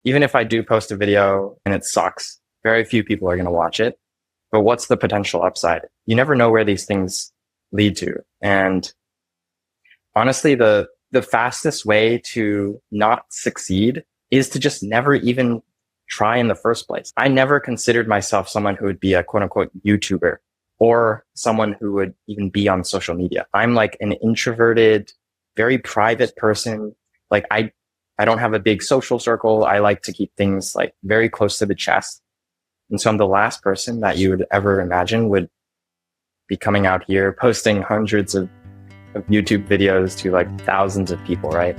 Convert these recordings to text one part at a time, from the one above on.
even if I do post a video and it sucks, very few people are going to watch it. But what's the potential upside? You never know where these things lead to. And honestly, the fastest way to not succeed is to just never even try in the first place. I never considered myself someone who would be a quote unquote YouTuber or someone who would even be on social media. I'm like an introverted, very private person. Like I don't have a big social circle. I like to keep things like very close to the chest. And so I'm the last person that you would ever imagine would be coming out here posting hundreds of YouTube videos to like thousands of people, right?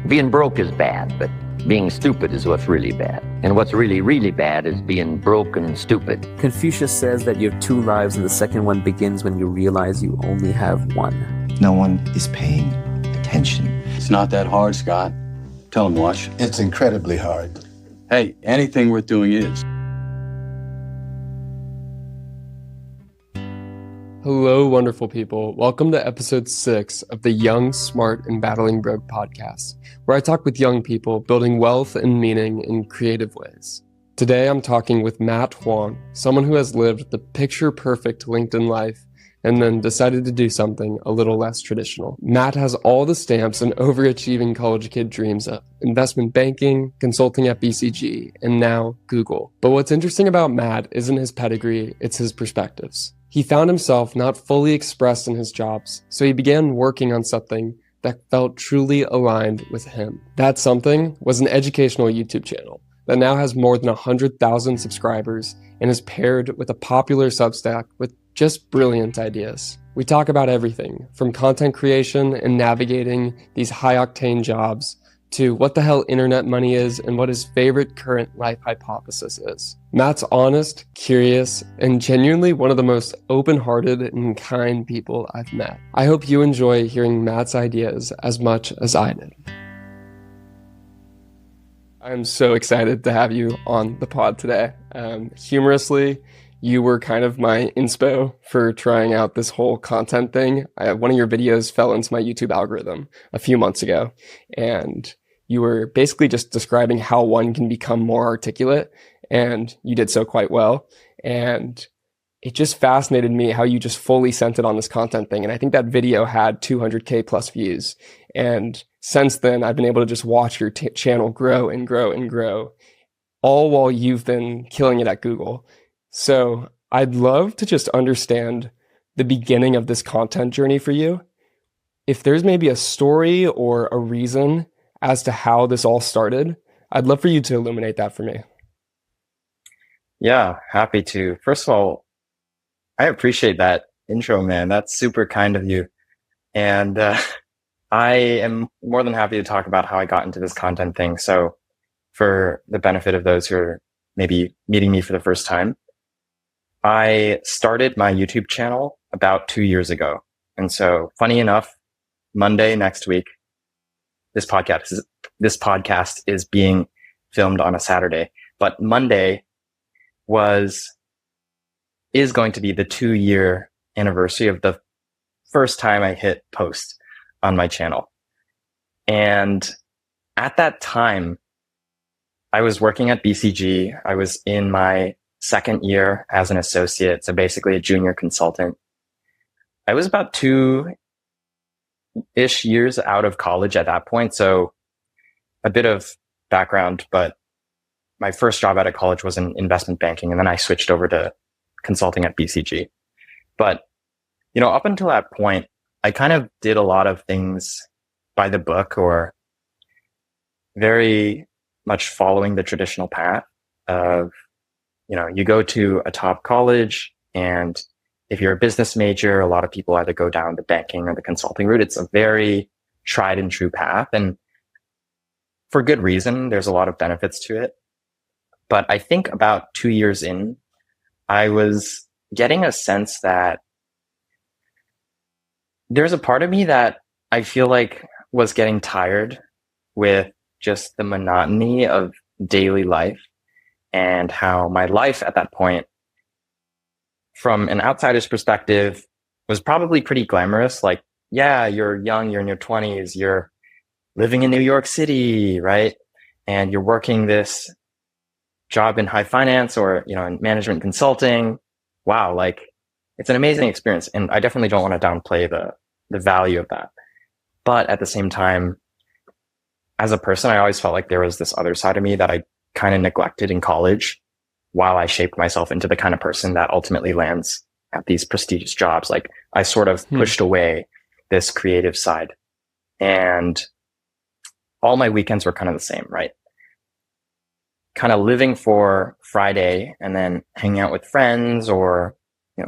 Being broke is bad, but being stupid is what's really bad. And what's really, really bad is being broke and stupid. Confucius says that you have two lives, and the second one begins when you realize you only have one. No one is paying attention. It's not that hard, Scott. Tell him, Watch. It's incredibly hard. Hey, anything worth doing is. Hello, wonderful people. Welcome to episode 6 of the Young, Smart, and Battling Broke podcast, where I talk with young people building wealth and meaning in creative ways. Today, I'm talking with Matt Huang, someone who has lived the picture-perfect LinkedIn life and then decided to do something a little less traditional. Matt has all the stamps an overachieving college kid dreams of: investment banking, consulting at BCG, and now Google. But what's interesting about Matt isn't his pedigree, it's his perspectives. He found himself not fully expressed in his jobs, so he began working on something that felt truly aligned with him. That something was an educational YouTube channel that now has more than 100,000 subscribers and is paired with a popular Substack with just brilliant ideas. We talk about everything from content creation and navigating these high-octane jobs to what the hell internet money is and what his favorite current life hypothesis is. Matt's honest, curious, and genuinely one of the most open-hearted and kind people I've met. I hope you enjoy hearing Matt's ideas as much as I did. I'm so excited to have you on the pod today. Humorously, you were kind of my inspo for trying out this whole content thing. One of your videos fell into my YouTube algorithm a few months ago, and you were basically just describing how one can become more articulate, and you did so quite well. And it just fascinated me how you just fully sent it on this content thing. And I think that video had 200K plus views. And since then, I've been able to just watch your channel grow and grow and grow, all while you've been killing it at Google. So I'd love to just understand the beginning of this content journey for you. If there's maybe a story or a reason as to how this all started, I'd love for you to illuminate that for me. Yeah, happy to. First of all, I appreciate that intro, man. That's super kind of you. And I am more than happy to talk about how I got into this content thing. So for the benefit of those who are maybe meeting me for the first time, I started my YouTube channel about 2 years ago. And so funny enough, Monday next week, this podcast is being filmed on a Saturday, but Monday is going to be the 2-year anniversary of the first time I hit post on my channel. And at that time, I was working at BCG. I was in my second year as an associate, so basically a junior consultant. I was about 2-ish years out of college at that point, so a bit of background, but my first job out of college was in investment banking, and then I switched over to consulting at BCG. But, up until that point, I kind of did a lot of things by the book, or very much following the traditional path of, you go to a top college, and if you're a business major, a lot of people either go down the banking or the consulting route. It's a very tried and true path. And for good reason, there's a lot of benefits to it. But I think about 2 years in, I was getting a sense that there's a part of me that I feel like was getting tired with just the monotony of daily life, and how my life at that point, from an outsider's perspective, was probably pretty glamorous. Like, yeah, you're young, you're in your 20s, you're living in New York City, right? and you're working this job in high finance or, in management consulting. Wow. Like it's an amazing experience. And I definitely don't want to downplay the value of that. But at the same time, as a person, I always felt like there was this other side of me that I kind of neglected in college while I shaped myself into the kind of person that ultimately lands at these prestigious jobs. Like I sort of pushed away this creative side, and all my weekends were kind of the same, right? Kind of living for Friday and then hanging out with friends or,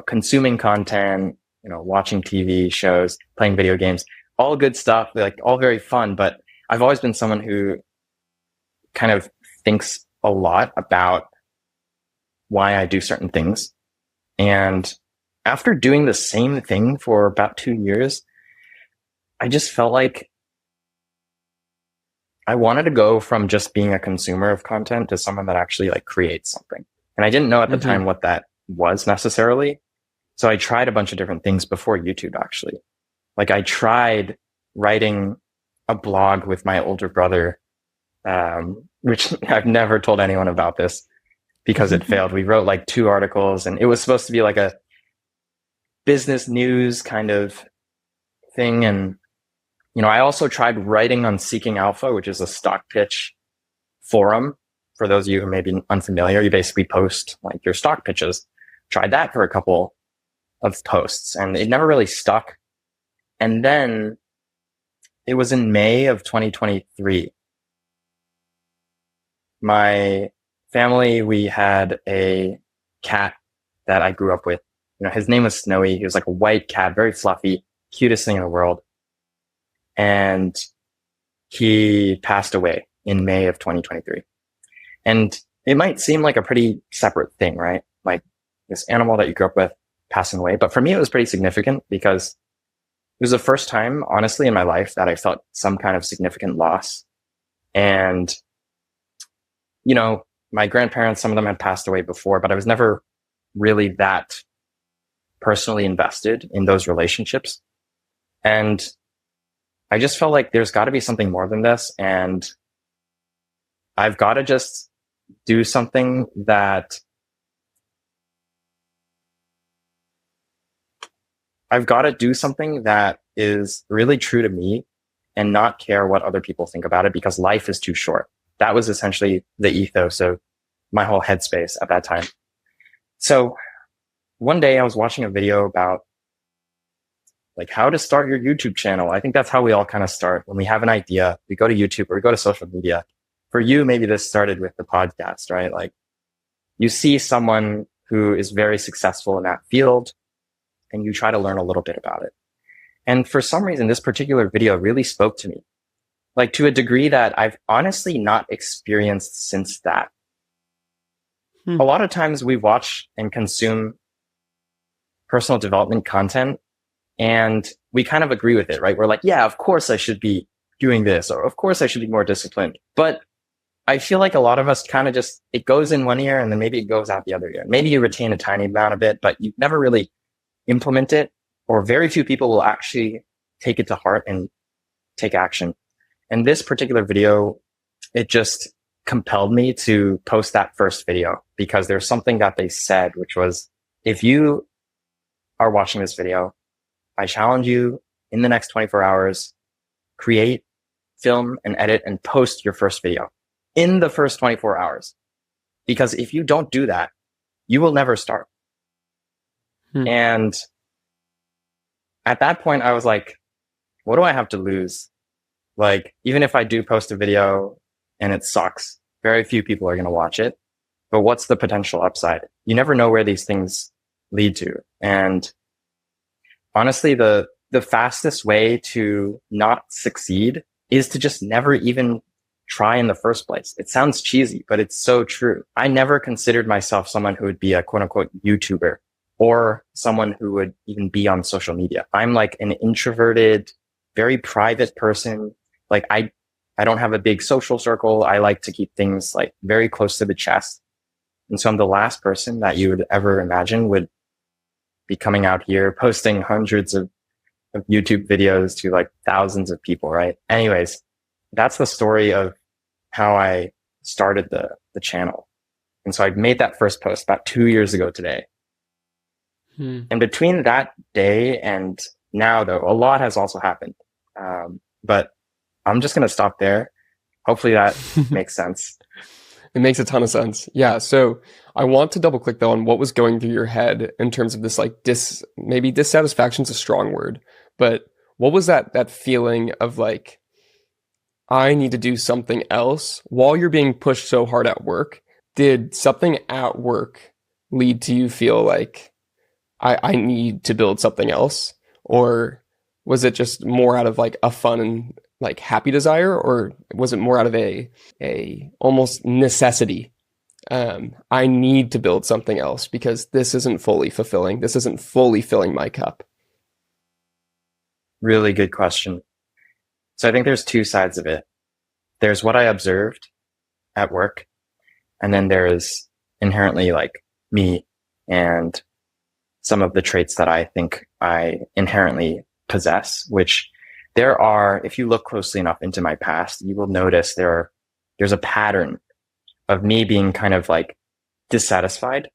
consuming content, watching TV shows, playing video games, all good stuff, like all very fun. But I've always been someone who kind of thinks a lot about why I do certain things. And after doing the same thing for about 2 years, I just felt like I wanted to go from just being a consumer of content to someone that actually like creates something. And I didn't know at the time what that was necessarily. So I tried a bunch of different things before YouTube, actually. Like I tried writing a blog with my older brother, which I've never told anyone about this because it failed. We wrote like 2 articles, and it was supposed to be like a business news kind of thing. And, I also tried writing on Seeking Alpha, which is a stock pitch forum. For those of you who may be unfamiliar, you basically post like your stock pitches. Tried that for a couple of posts, and it never really stuck. And then it was in May of 2023. My family, we had a cat that I grew up with. His name was Snowy. He was like a white cat, very fluffy, cutest thing in the world. And he passed away in May of 2023. And it might seem like a pretty separate thing, right? Like this animal that you grew up with passing away. But for me, it was pretty significant because it was the first time, honestly, in my life that I felt some kind of significant loss. And, my grandparents, some of them had passed away before, but I was never really that personally invested in those relationships. And I just felt like there's got to be something more than this. And I've got to just do something that is really true to me and not care what other people think about it, because life is too short. That was essentially the ethos of my whole headspace at that time. So one day I was watching a video about like how to start your YouTube channel. I think that's how we all kind of start. When we have an idea, we go to YouTube or we go to social media. For you, maybe this started with the podcast, right? Like you see someone who is very successful in that field and you try to learn a little bit about it. And for some reason, this particular video really spoke to me, like to a degree that I've honestly not experienced since that. A lot of times we watch and consume personal development content and we kind of agree with it, right? We're like, yeah, of course I should be doing this, or of course I should be more disciplined. But I feel like a lot of us kind of just, it goes in one ear and then maybe it goes out the other ear. Maybe you retain a tiny amount of it, but you never really implement it, or very few people will actually take it to heart and take action. And this particular video, it just compelled me to post that first video because there's something that they said, which was, if you are watching this video, I challenge you in the next 24 hours, create, film, and edit and post your first video in the first 24 hours. Because if you don't do that, you will never start. And at that point, I was like, what do I have to lose? Like, even if I do post a video and it sucks, very few people are going to watch it. But what's the potential upside? You never know where these things lead to. And honestly, the fastest way to not succeed is to just never even try in the first place. It sounds cheesy, but it's so true. I never considered myself someone who would be a quote unquote YouTuber or someone who would even be on social media. I'm like an introverted, very private person. Like I don't have a big social circle. I like to keep things like very close to the chest. And so I'm the last person that you would ever imagine would be coming out here posting hundreds of YouTube videos to like thousands of people, right? Anyways, that's the story of how I started the channel. And so I made that first post about 2 years ago today. And between that day and now, though, a lot has also happened. But I'm just going to stop there. Hopefully that makes sense. It makes a ton of sense. Yeah. So I want to double click though on what was going through your head in terms of this, like maybe dissatisfaction is a strong word, but what was that feeling of like, I need to do something else while you're being pushed so hard at work? Did something at work lead to you feel like I need to build something else? Or was it just more out of like a fun and like happy desire? Or was it more out of a almost necessity? I need to build something else because this isn't fully fulfilling. This isn't fully filling my cup. Really good question. So I think there's two sides of it. There's what I observed at work, and then there is inherently like me and some of the traits that I think I inherently possess, which there are, if you look closely enough into my past, you will notice there's a pattern of me being kind of like dissatisfied.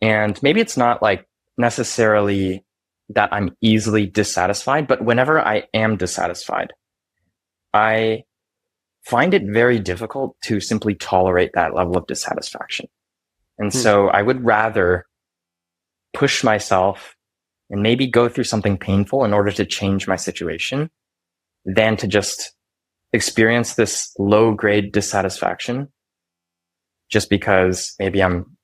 And maybe it's not like necessarily that I'm easily dissatisfied, but whenever I am dissatisfied, I find it very difficult to simply tolerate that level of dissatisfaction. And so I would rather push myself and maybe go through something painful in order to change my situation than to just experience this low grade dissatisfaction just because maybe I'm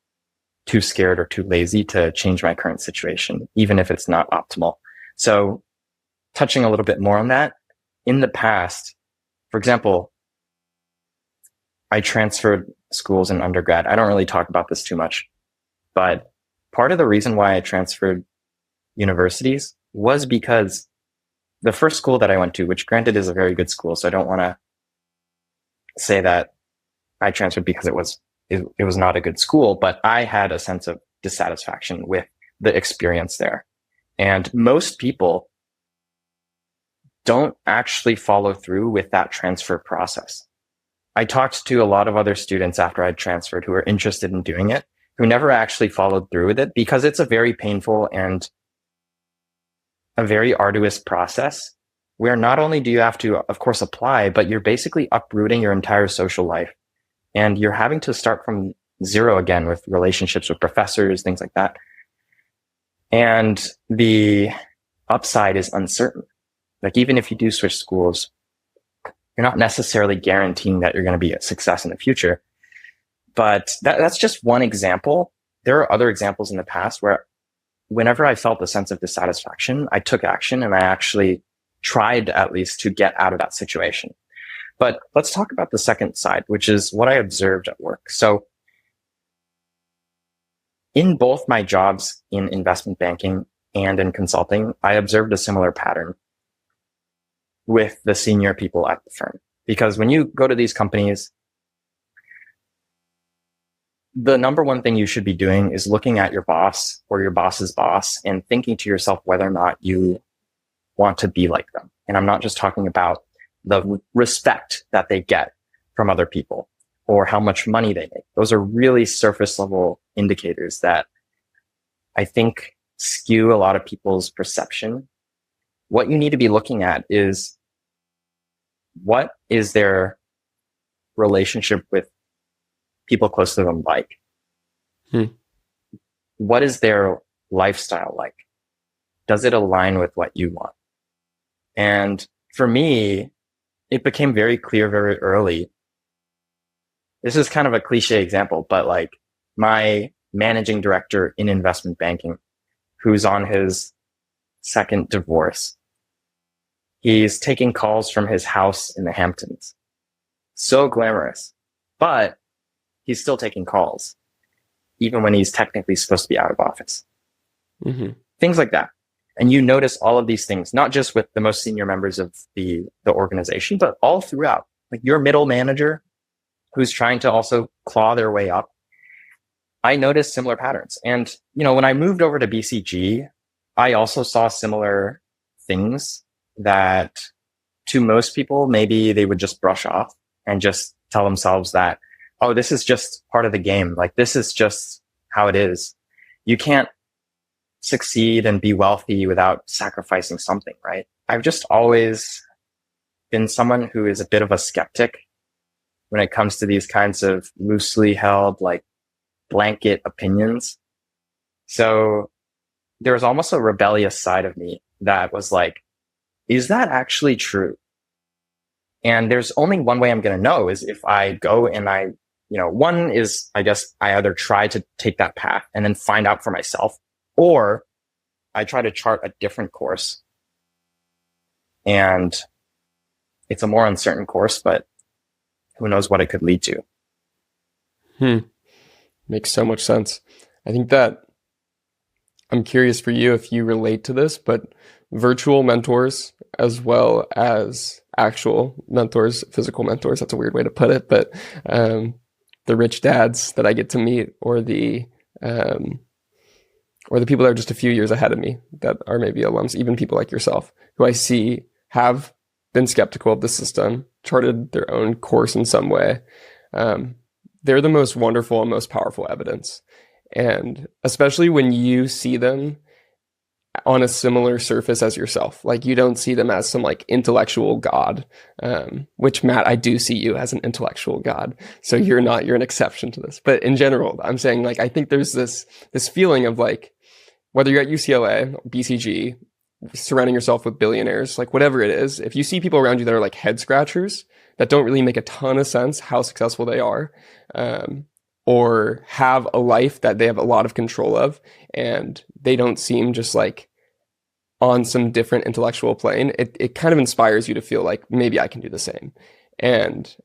too scared or too lazy to change my current situation, even if it's not optimal. So touching a little bit more on that, in the past, for example, I transferred schools in undergrad. I don't really talk about this too much, but part of the reason why I transferred universities was because the first school that I went to, which granted is a very good school, so I don't want to say that I transferred because it was not a good school, but I had a sense of dissatisfaction with the experience there. And most people don't actually follow through with that transfer process. I talked to a lot of other students after I'd transferred who were interested in doing it, who never actually followed through with it because it's a very painful and a very arduous process where not only do you have to, of course, apply, but you're basically uprooting your entire social life. And you're having to start from zero again with relationships with professors, things like that. And the upside is uncertain. Like even if you do switch schools, you're not necessarily guaranteeing that you're going to be a success in the future. But that's just one example. There are other examples in the past where whenever I felt a sense of dissatisfaction, I took action and I actually tried at least to get out of that situation. But let's talk about the second side, which is what I observed at work. So in both my jobs in investment banking and in consulting, I observed a similar pattern with the senior people at the firm. Because when you go to these companies, the number one thing you should be doing is looking at your boss or your boss's boss and thinking to yourself whether or not you want to be like them. And I'm not just talking about the respect that they get from other people or how much money they make. Those are really surface level indicators that I think skew a lot of people's perception. What you need to be looking at is what is their relationship with people close to them like? What is their lifestyle like? Does it align with what you want? And for me, it became very clear very early. This is kind of a cliche example, but like my managing director in investment banking, who's on his second divorce, he's taking calls from his house in the Hamptons. So glamorous, but he's still taking calls, even when he's technically supposed to be out of office. Things like that. And you notice all of these things, not just with the most senior members of the organization, but all throughout. Like your middle manager who's trying to also claw their way up. I noticed similar patterns. And, you know, when I moved over to BCG, I also saw similar things that to most people, maybe they would just brush off and just tell themselves that oh, this is just part of the game. Like, this is just how it is. You can't succeed and be wealthy without sacrificing something, right? I've just always been someone who is a bit of a skeptic when it comes to these kinds of loosely held, like, blanket opinions. So there was almost a rebellious side of me that was like, is that actually true? And there's only one way I'm going to know is if I go and one is, I guess, I either try to take that path and then find out for myself, or I try to chart a different course. And it's a more uncertain course, but who knows what it could lead to. Makes so much sense. I think that I'm curious for you if you relate to this, but virtual mentors as well as actual mentors, physical mentors, that's a weird way to put it, but the rich dads that I get to meet, or the people that are just a few years ahead of me that are maybe alums, even people like yourself, who I see have been skeptical of the system, charted their own course in some way. They're the most wonderful and most powerful evidence. And especially when you see them on a similar surface as yourself, like you don't see them as some like intellectual god, which Matt, I do see you as an intellectual god. So you're an exception to this. But in general, I'm saying like, I think there's this feeling of like, whether you're at UCLA, BCG, surrounding yourself with billionaires, like whatever it is, if you see people around you that are like head scratchers that don't really make a ton of sense how successful they are, or have a life that they have a lot of control of, and they don't seem just like on some different intellectual plane, it kind of inspires you to feel like maybe I can do the same. And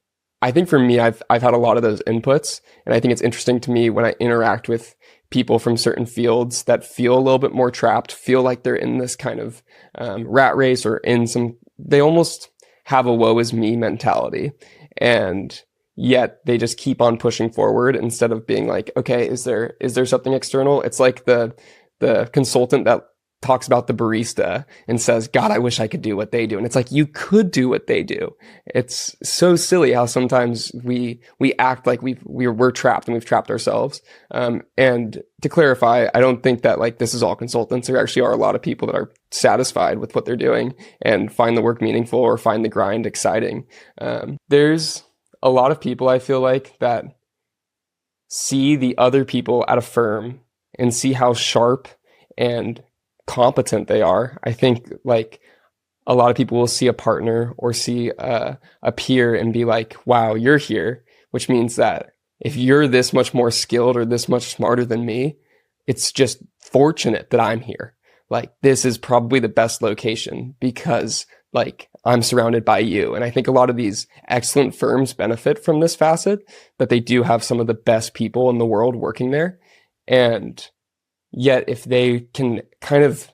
I think for me, I've had a lot of those inputs, and I think it's interesting to me when I interact with people from certain fields that feel a little bit more trapped, feel like they're in this kind of rat race, or they almost have a woe is me mentality. And yet they just keep on pushing forward instead of being like, okay, is there something external? It's like the consultant that talks about the barista and says, God, I wish I could do what they do. And it's like, you could do what they do. It's so silly how sometimes we act like we're trapped and we've trapped ourselves. And to clarify, I don't think that like this is all consultants. There actually are a lot of people that are satisfied with what they're doing and find the work meaningful or find the grind exciting. There's a lot of people, I feel like, that see the other people at a firm and see how sharp and competent they are. I think like a lot of people will see a partner or see a peer and be like, wow, you're here, which means that if you're this much more skilled or this much smarter than me, it's just fortunate that I'm here. Like, this is probably the best location because like I'm surrounded by you. And I think a lot of these excellent firms benefit from this facet, that they do have some of the best people in the world working there. And yet if they can kind of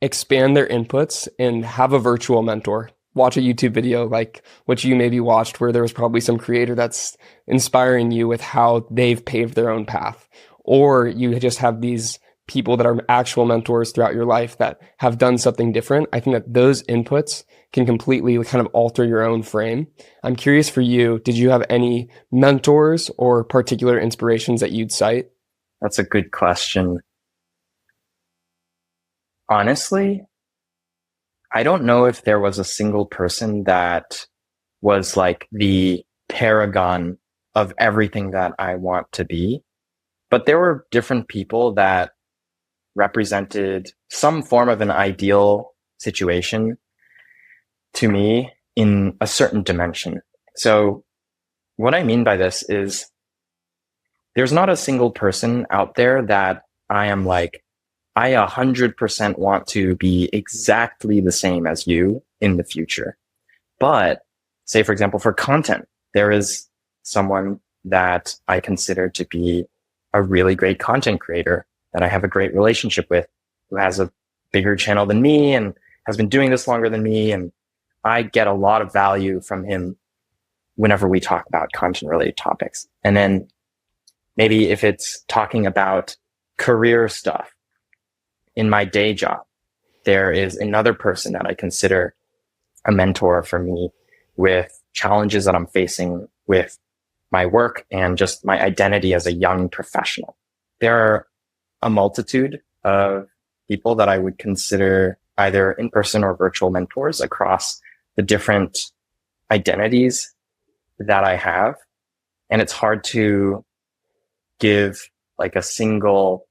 expand their inputs and have a virtual mentor, watch a YouTube video like what you maybe watched, where there was probably some creator that's inspiring you with how they've paved their own path, or you just have these people that are actual mentors throughout your life that have done something different. I think that those inputs can completely kind of alter your own frame. I'm curious for you, did you have any mentors or particular inspirations that you'd cite? That's a good question. Honestly, I don't know if there was a single person that was like the paragon of everything that I want to be, but there were different people that represented some form of an ideal situation to me in a certain dimension. So what I mean by this is there's not a single person out there that I am like, I 100% want to be exactly the same as you in the future. But say, for example, for content, there is someone that I consider to be a really great content creator that I have a great relationship with, who has a bigger channel than me and has been doing this longer than me. And I get a lot of value from him whenever we talk about content related topics. And then maybe if it's talking about career stuff in my day job, there is another person that I consider a mentor for me with challenges that I'm facing with my work and just my identity as a young professional. There are a multitude of people that I would consider either in-person or virtual mentors across the different identities that I have. And it's hard to give like a single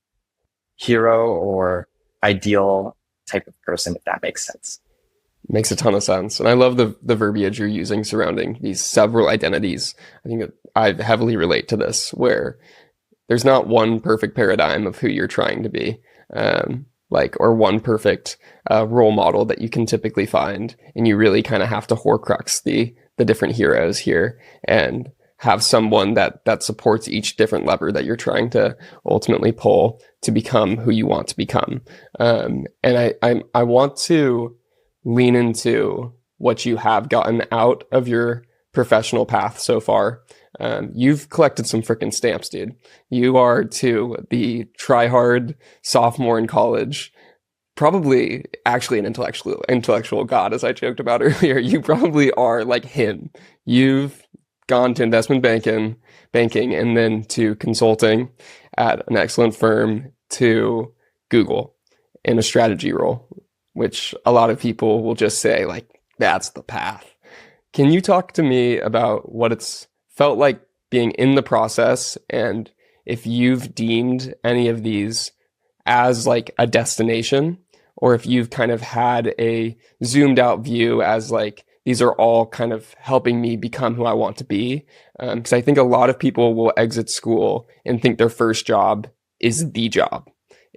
hero or ideal type of person, if that makes sense. Makes a ton of sense. And I love the verbiage you're using surrounding these several identities. I think that I heavily relate to this, where there's not one perfect paradigm of who you're trying to be, or one perfect role model that you can typically find. And you really kind of have to Horcrux the different heroes here and have someone that supports each different lever that you're trying to ultimately pull to become who you want to become. And I want to lean into what you have gotten out of your professional path so far. You've collected some freaking stamps, dude. You are to the try-hard sophomore in college, probably actually an intellectual god, as I joked about earlier. You probably are like him. You've gone to investment banking, and then to consulting at an excellent firm, to Google in a strategy role, which a lot of people will just say, like, that's the path. Can you talk to me about what it's felt like being in the process, and if you've deemed any of these as like a destination, or if you've kind of had a zoomed out view as like, these are all kind of helping me become who I want to be? Because I think a lot of people will exit school and think their first job is the job.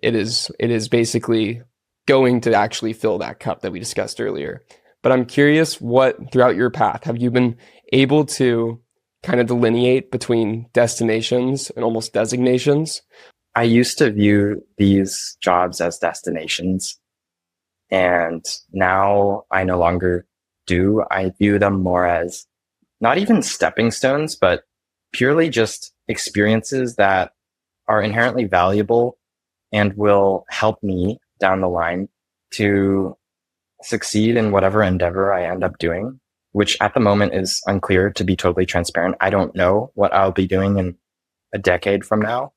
It is basically going to actually fill that cup that we discussed earlier. But I'm curious, what throughout your path have you been able to kind of delineate between destinations and almost designations? I used to view these jobs as destinations, and now I no longer do. I view them more as not even stepping stones, but purely just experiences that are inherently valuable and will help me down the line to succeed in whatever endeavor I end up doing, which at the moment is unclear, to be totally transparent. I don't know what I'll be doing in a decade from now,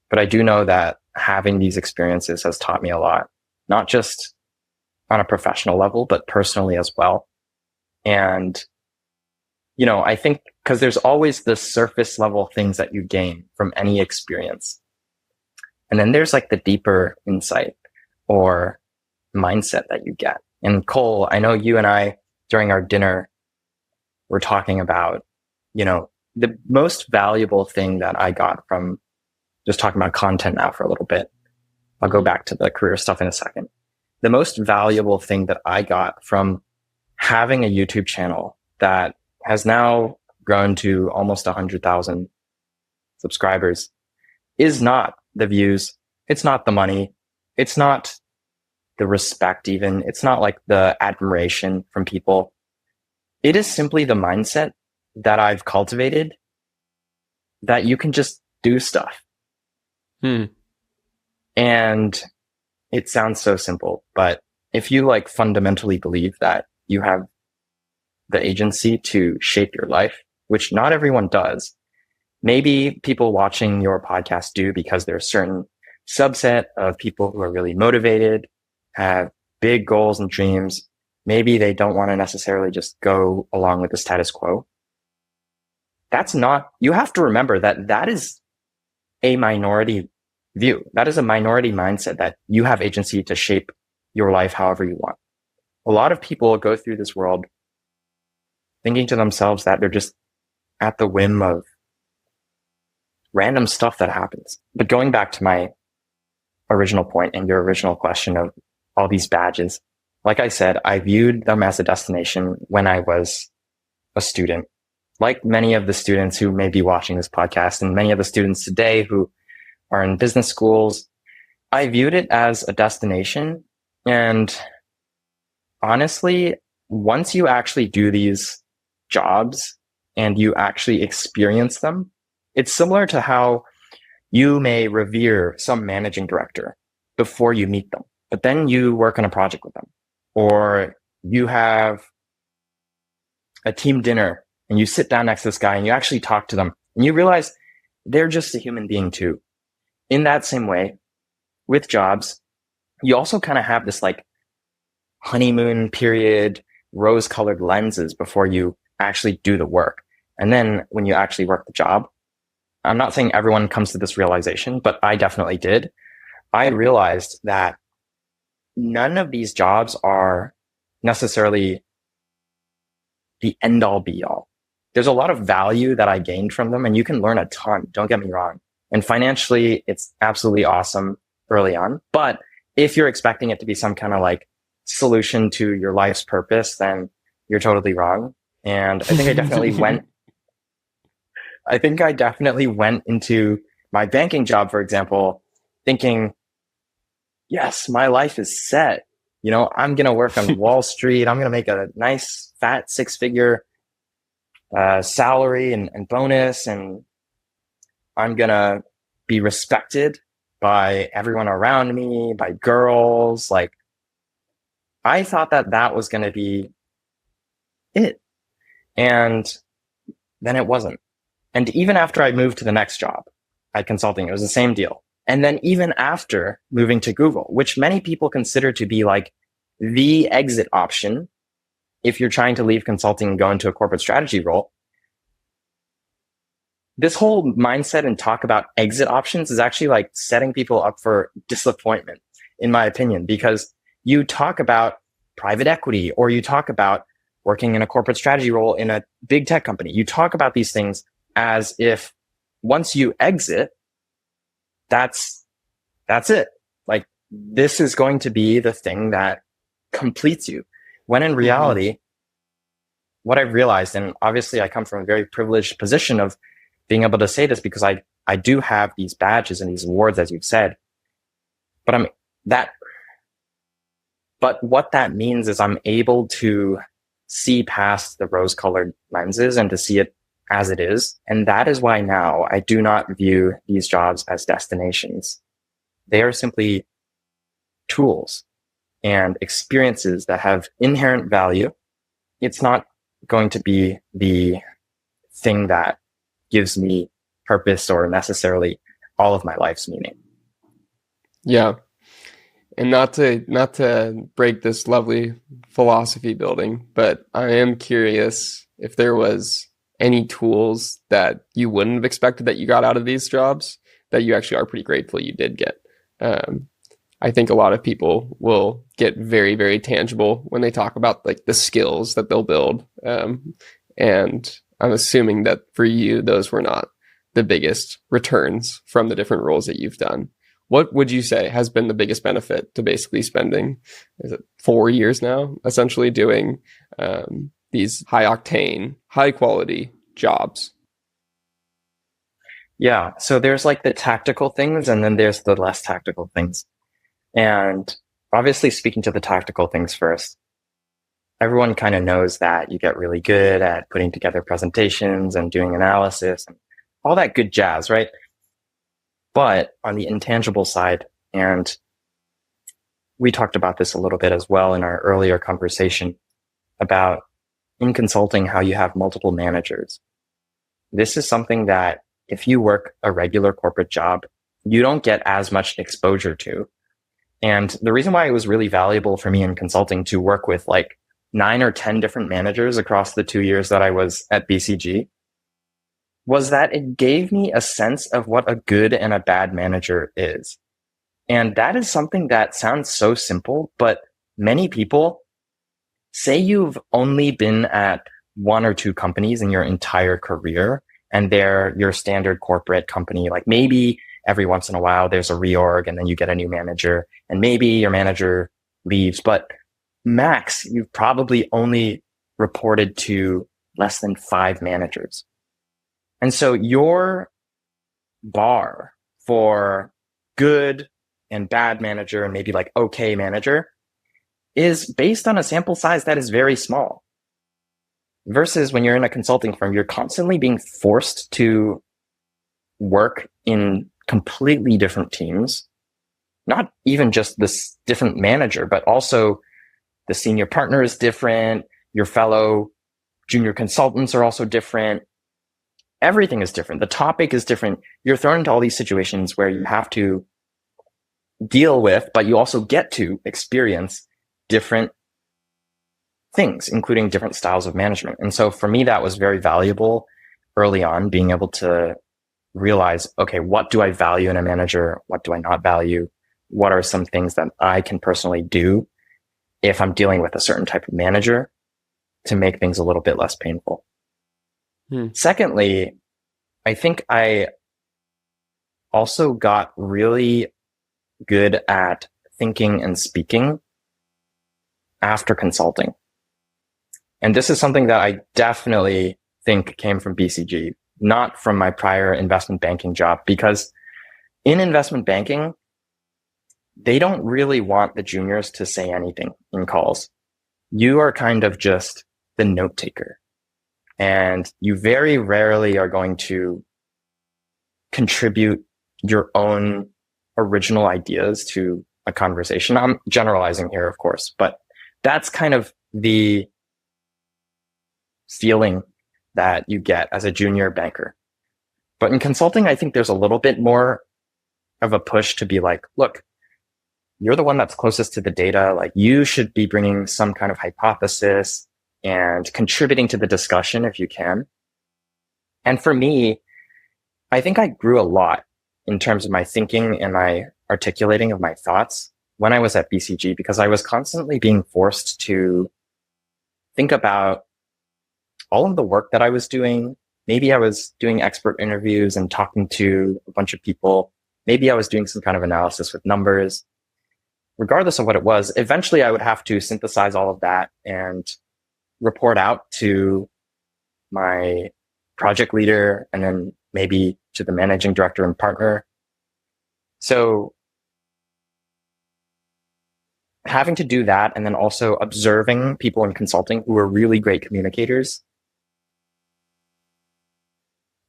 but I do know that having these experiences has taught me a lot, not just on a professional level, but personally as well. And, I think because there's always the surface level things that you gain from any experience. And then there's like the deeper insight or mindset that you get. And Cole, I know you and I, during our dinner, were talking about, the most valuable thing that I got from just talking about content now for a little bit. I'll go back to the career stuff in a second. The most valuable thing that I got from having a YouTube channel that has now grown to almost 100,000 subscribers is not the views. It's not the money. It's not the respect even. It's not like the admiration from people. It is simply the mindset that I've cultivated that you can just do stuff. And it sounds so simple, but if you like fundamentally believe that you have the agency to shape your life, which not everyone does, maybe people watching your podcast do because there's a certain subset of people who are really motivated, have big goals and dreams. Maybe they don't want to necessarily just go along with the status quo. You have to remember that is a minority view. That is a minority mindset, that you have agency to shape your life however you want. A lot of people go through this world thinking to themselves that they're just at the whim of random stuff that happens. But going back to my original point and your original question of all these badges, like I said, I viewed them as a destination when I was a student. Like many of the students who may be watching this podcast and many of the students today who are in business schools, I viewed it as a destination. And honestly, once you actually do these jobs and you actually experience them, it's similar to how you may revere some managing director before you meet them, but then you work on a project with them, or you have a team dinner and you sit down next to this guy and you actually talk to them And you realize they're just a human being too. In that same way, with jobs, you also kind of have this like honeymoon period, rose-colored lenses before you actually do the work. And then when you actually work the job, I'm not saying everyone comes to this realization, but I definitely did. I realized that none of these jobs are necessarily the end all be all. There's a lot of value that I gained from them, and you can learn a ton. Don't get me wrong. And financially, it's absolutely awesome early on. But if you're expecting it to be some kind of like solution to your life's purpose, then you're totally wrong. And I think I definitely went into my banking job, for example, thinking, yes, my life is set. You know, I'm going to work on Wall Street. I'm going to make a nice fat 6-figure salary and bonus. And I'm going to be respected by everyone around me, by girls. Like, I thought that was going to be it. And then it wasn't. And even after I moved to the next job at consulting, it was the same deal. And then even after moving to Google, which many people consider to be like the exit option, if you're trying to leave consulting and go into a corporate strategy role, this whole mindset and talk about exit options is actually like setting people up for disappointment, in my opinion, because you talk about private equity or you talk about working in a corporate strategy role in a big tech company. You talk about these things as if once you exit, that's it. Like, this is going to be the thing that completes you. When in reality, what I've realized, and obviously I come from a very privileged position of being able to say this because I do have these badges and these awards, as you've said, but what that means is I'm able to see past the rose-colored lenses and to see it as it is. And that is why now I do not view these jobs as destinations. They are simply tools and experiences that have inherent value. It's not going to be the thing that gives me purpose or necessarily all of my life's meaning. Yeah. And not to break this lovely philosophy building, but I am curious if there was any tools that you wouldn't have expected that you got out of these jobs that you actually are pretty grateful you did get. I think a lot of people will get very, very tangible when they talk about like the skills that they'll build. And I'm assuming that for you, those were not the biggest returns from the different roles that you've done. What would you say has been the biggest benefit to basically spending, is it 4 years now, essentially doing these high-octane, high-quality jobs? Yeah. So there's like the tactical things and then there's the less tactical things. And obviously speaking to the tactical things first, everyone kind of knows that you get really good at putting together presentations and doing analysis and all that good jazz, right? But on the intangible side, and we talked about this a little bit as well in our earlier conversation about in consulting, how you have multiple managers. This is something that if you work a regular corporate job, you don't get as much exposure to. And the reason why it was really valuable for me in consulting to work with like 9 or 10 different managers across the 2 years that I was at BCG was that it gave me a sense of what a good and a bad manager is. And that is something that sounds so simple, but many people say you've only been at 1 or 2 companies in your entire career, and they're your standard corporate company. Like maybe every once in a while there's a reorg and then you get a new manager and maybe your manager leaves, but max, you've probably only reported to less than 5 managers. And so your bar for good and bad manager and maybe like okay manager is based on a sample size that is very small. Versus when you're in a consulting firm, you're constantly being forced to work in completely different teams, not even just this different manager, but also the senior partner is different. Your fellow junior consultants are also different. everything is different. The topic is different. You're thrown into all these situations where you have to deal with, but you also get to experience different things, including different styles of management. And so for me, that was very valuable early on, being able to realize, okay, what do I value in a manager? What do I not value? What are some things that I can personally do if I'm dealing with a certain type of manager to make things a little bit less painful? Secondly, I think I also got really good at thinking and speaking after consulting. And this is something that I definitely think came from BCG, not from my prior investment banking job, because in investment banking, they don't really want the juniors to say anything in calls. You are kind of just the note taker, and you very rarely are going to contribute your own original ideas to a conversation. I'm generalizing here, of course, but that's kind of the feeling that you get as a junior banker. But in consulting, I think there's a little bit more of a push to be like, look, you're the one that's closest to the data. Like, you should be bringing some kind of hypothesis and contributing to the discussion if you can. And for me, I think I grew a lot in terms of my thinking and my articulating of my thoughts when I was at BCG, because I was constantly being forced to think about all of the work that I was doing. Maybe I was doing expert interviews and talking to a bunch of people. Maybe I was doing some kind of analysis with numbers. Regardless of what it was, eventually I would have to synthesize all of that and report out to my project leader and then maybe to the managing director and partner. So having to do that, and then also observing people in consulting who are really great communicators,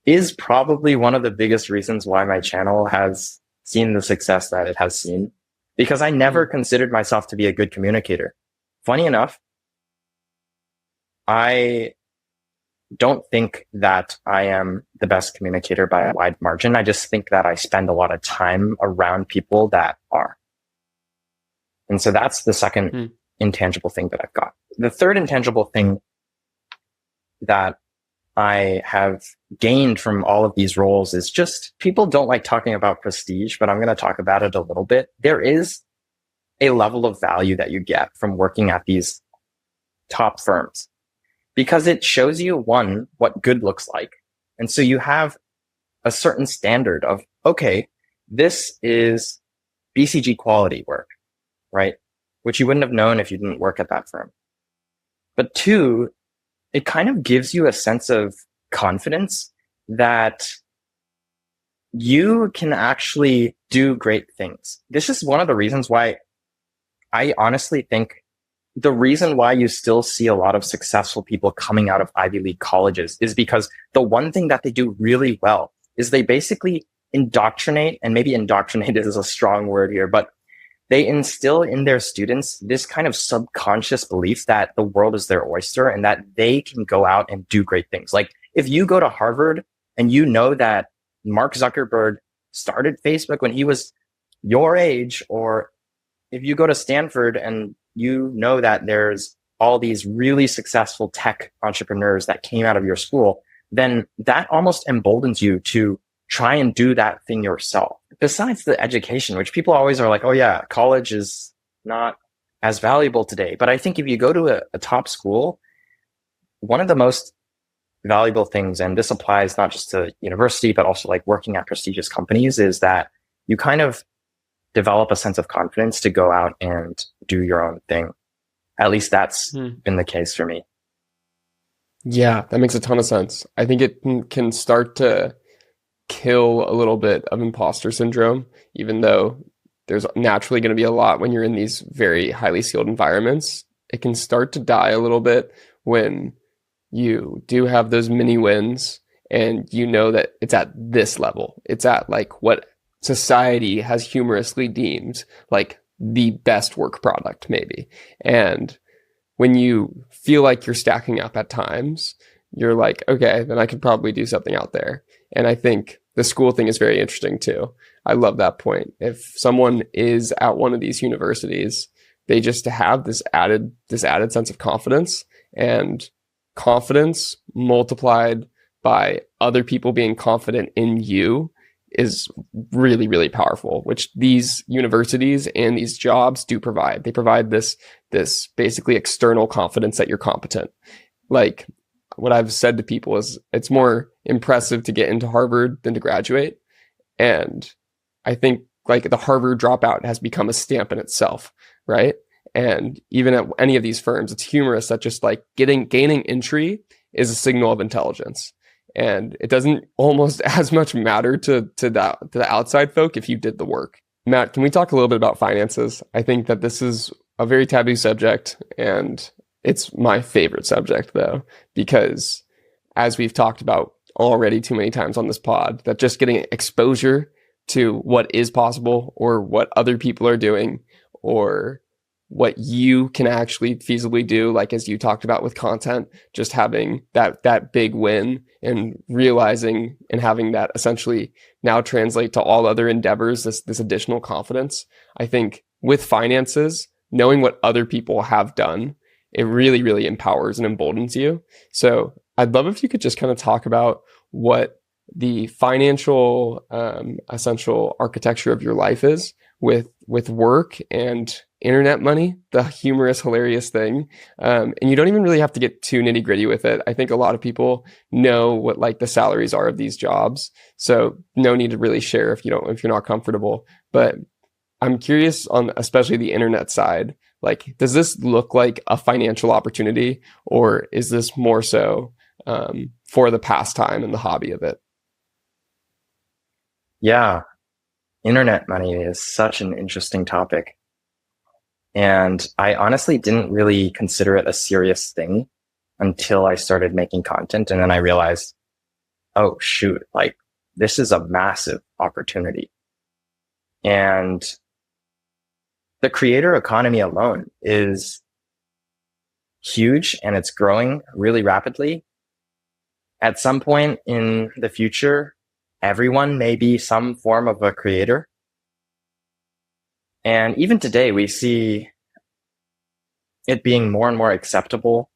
is probably one of the biggest reasons why my channel has seen the success that it has seen, because I never considered myself to be a good communicator. Funny enough, I don't think that I am the best communicator by a wide margin. I just think that I spend a lot of time around people that are. And so that's the second intangible thing that I've got. The third intangible thing that I have gained from all of these roles is just, people don't like talking about prestige, but I'm going to talk about it a little bit. There is a level of value that you get from working at these top firms, because it shows you, one, what good looks like. And so you have a certain standard of, okay, this is BCG quality work, right? Which you wouldn't have known if you didn't work at that firm. But two, it kind of gives you a sense of confidence that you can actually do great things. This is one of the reasons why I honestly think the reason why you still see a lot of successful people coming out of Ivy League colleges is because the one thing that they do really well is they basically indoctrinate, and maybe indoctrinate is a strong word here, but they instill in their students this kind of subconscious belief that the world is their oyster and that they can go out and do great things. Like, if you go to Harvard and you know that Mark Zuckerberg started Facebook when he was your age, or if you go to Stanford and you know that there's all these really successful tech entrepreneurs that came out of your school, then that almost emboldens you to try and do that thing yourself. Besides the education, which people always are like, oh yeah, college is not as valuable today. But I think if you go to a top school, one of the most valuable things, and this applies not just to university, but also like working at prestigious companies, is that you kind of develop a sense of confidence to go out and do your own thing. At least that's been the case for me. Yeah, that makes a ton of sense. I think it can start to kill a little bit of imposter syndrome, even though there's naturally going to be a lot when you're in these very highly skilled environments. It can start to die a little bit when you do have those mini wins and you know that it's at this level. It's at like what society has humorously deemed like the best work product, maybe. And when you feel like you're stacking up at times, you're like, okay, then I could probably do something out there. And I think the school thing is very interesting too. I love that point. If someone is at one of these universities, they just have this added sense of confidence, and confidence multiplied by other people being confident in you is really, really powerful, which these universities and these jobs do provide. They provide this basically external confidence that you're competent. Like, what I've said to people is it's more impressive to get into Harvard than to graduate. And I think like the Harvard dropout has become a stamp in itself, right? And even at any of these firms, it's humorous that just like gaining entry is a signal of intelligence. And it doesn't almost as much matter to the outside folk if you did the work. Matt, can we talk a little bit about finances? I think that this is a very taboo subject, and it's my favorite subject though, because as we've talked about already too many times on this pod, that just getting exposure to what is possible or what other people are doing or what you can actually feasibly do, like as you talked about with content, just having that big win and realizing and having that essentially now translate to all other endeavors, this additional confidence. I think with finances, knowing what other people have done, it really, really empowers and emboldens you. So I'd love if you could just kind of talk about what the financial essential architecture of your life is with work and internet money, the humorous, hilarious thing. And you don't even really have to get too nitty gritty with it. I think a lot of people know what like the salaries are of these jobs. So no need to really share if you're not comfortable. But I'm curious on especially the internet side, like, does this look like a financial opportunity, or is this more so for the pastime and the hobby of it? Yeah. Internet money is such an interesting topic. And I honestly didn't really consider it a serious thing until I started making content. And then I realized, oh, shoot, like this is a massive opportunity. And the creator economy alone is huge, and it's growing really rapidly. At some point in the future, everyone may be some form of a creator. And even today, we see it being more and more acceptable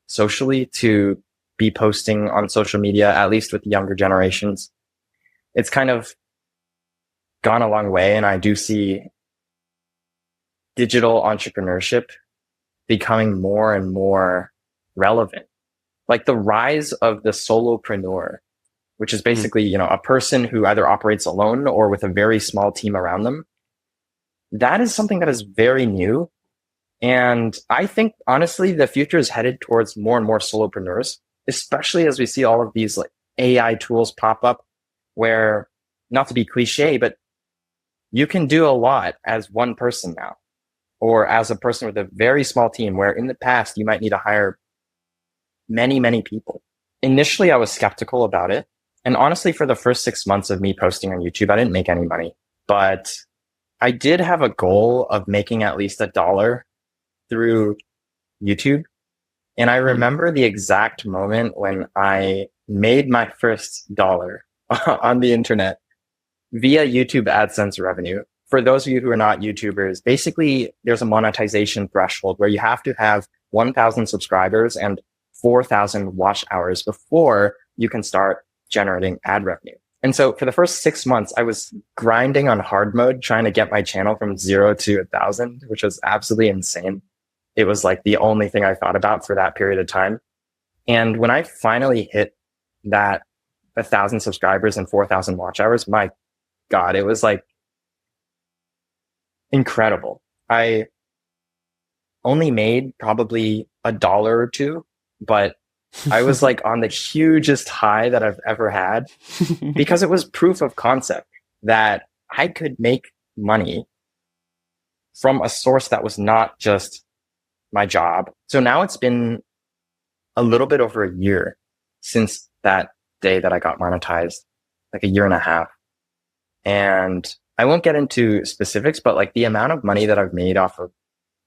socially to be posting on social media, at least with the younger generations. It's kind of gone a long way, and I do see digital entrepreneurship becoming more and more relevant. Like the rise of the solopreneur, which is basically, a person who either operates alone or with a very small team around them. That is something that is very new. And I think, honestly, the future is headed towards more and more solopreneurs, especially as we see all of these like AI tools pop up where, not to be cliche, but you can do a lot as one person now, or as a person with a very small team, where in the past you might need to hire many, many people. Initially, I was skeptical about it. And honestly, for the first 6 months of me posting on YouTube, I didn't make any money, but I did have a goal of making at least $1 through YouTube. And I remember the exact moment when I made my first dollar on the internet via YouTube AdSense revenue. For those of you who are not YouTubers, basically there's a monetization threshold where you have to have 1,000 subscribers and 4,000 watch hours before you can start generating ad revenue. And so for the first 6 months, I was grinding on hard mode, trying to get my channel from 0 to 1,000, which was absolutely insane. It was like the only thing I thought about for that period of time. And when I finally hit that 1,000 subscribers and 4,000 watch hours, my God, it was like incredible. I only made probably $1 or $2, but I was like on the hugest high that I've ever had, because it was proof of concept that I could make money from a source that was not just my job. So now it's been a little bit over a year since that day that I got monetized, like a year and a half. And I won't get into specifics, but like the amount of money that I've made off of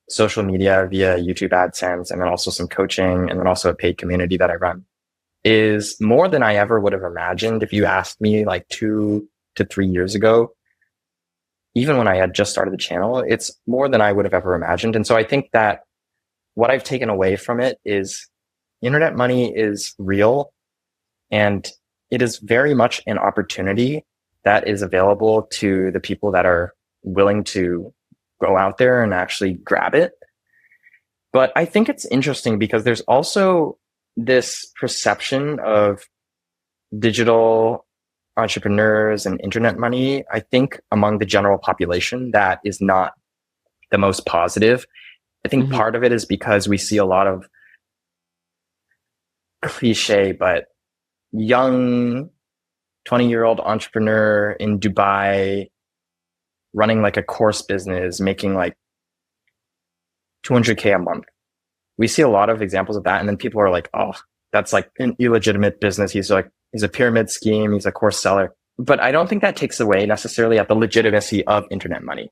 social media via YouTube AdSense, and then also some coaching, and then also a paid community that I run, is more than I ever would have imagined if you asked me like 2 to 3 years ago. Even when I had just started the channel, it's more than I would have ever imagined. And so I think that what I've taken away from it is internet money is real, and it is very much an opportunity that is available to the people that are willing to go out there and actually grab it. But I think it's interesting because there's also this perception of digital entrepreneurs and internet money, I think, among the general population that is not the most positive. I think part of it is because we see a lot of cliche, but young 20-year-old entrepreneur in Dubai running like a course business, making like 200K a month. We see a lot of examples of that. And then people are like, oh, that's like an illegitimate business. He's a pyramid scheme. He's a course seller. But I don't think that takes away necessarily at the legitimacy of internet money.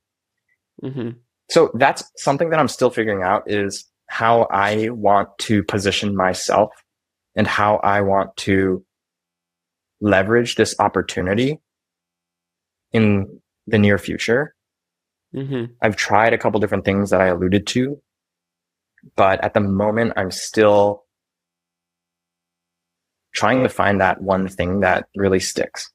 So that's something that I'm still figuring out, is how I want to position myself and how I want to leverage this opportunity in the near future. I've tried a couple different things that I alluded to, but at the moment I'm still trying to find that one thing that really sticks.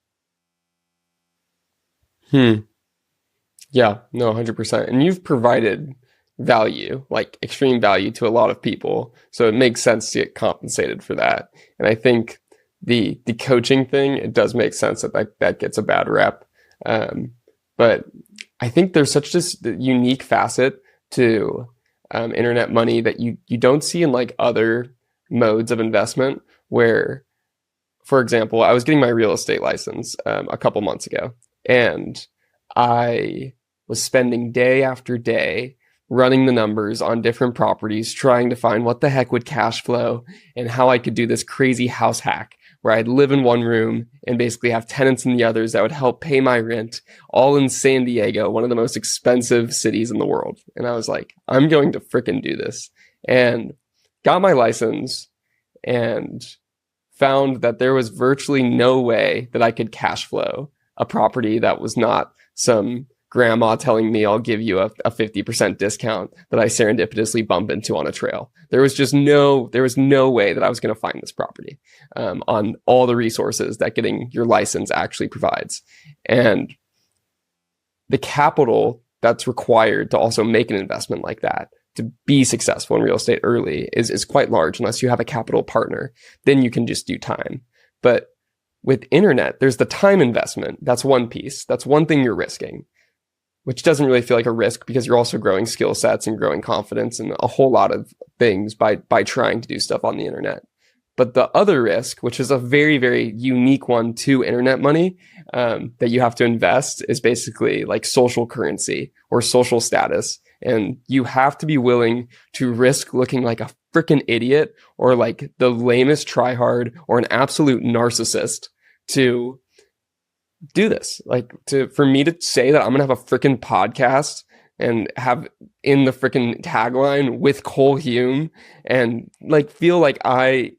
Yeah, no, 100%. And you've provided value, like extreme value, to a lot of people. So it makes sense to get compensated for that. And I think the coaching thing, it does make sense that gets a bad rep. But I think there's such this unique facet to internet money that you don't see in like other modes of investment, where, for example, I was getting my real estate license a couple months ago, and I was spending day after day running the numbers on different properties, trying to find what the heck would cash flow and how I could do this crazy house hack where I'd live in one room and basically have tenants in the others that would help pay my rent, all in San Diego, one of the most expensive cities in the world. And I was like, I'm going to frickin' do this. And got my license and found that there was virtually no way that I could cash flow a property that was not some grandma telling me I'll give you a 50% discount that I serendipitously bump into on a trail. There was no way that I was going to find this property on all the resources that getting your license actually provides. And the capital that's required to also make an investment like that, to be successful in real estate early, is quite large unless you have a capital partner. Then you can just do time. But with internet, there's the time investment. That's one piece. That's one thing you're risking, which doesn't really feel like a risk because you're also growing skill sets and growing confidence and a whole lot of things by trying to do stuff on the internet. But the other risk, which is a very, very unique one to internet money, that you have to invest, is basically like social currency or social status. And you have to be willing to risk looking like a freaking idiot or like the lamest tryhard or an absolute narcissist to do this. Like, for me to say that I'm gonna have a freaking podcast and have in the freaking tagline with Cole Hume and like feel like I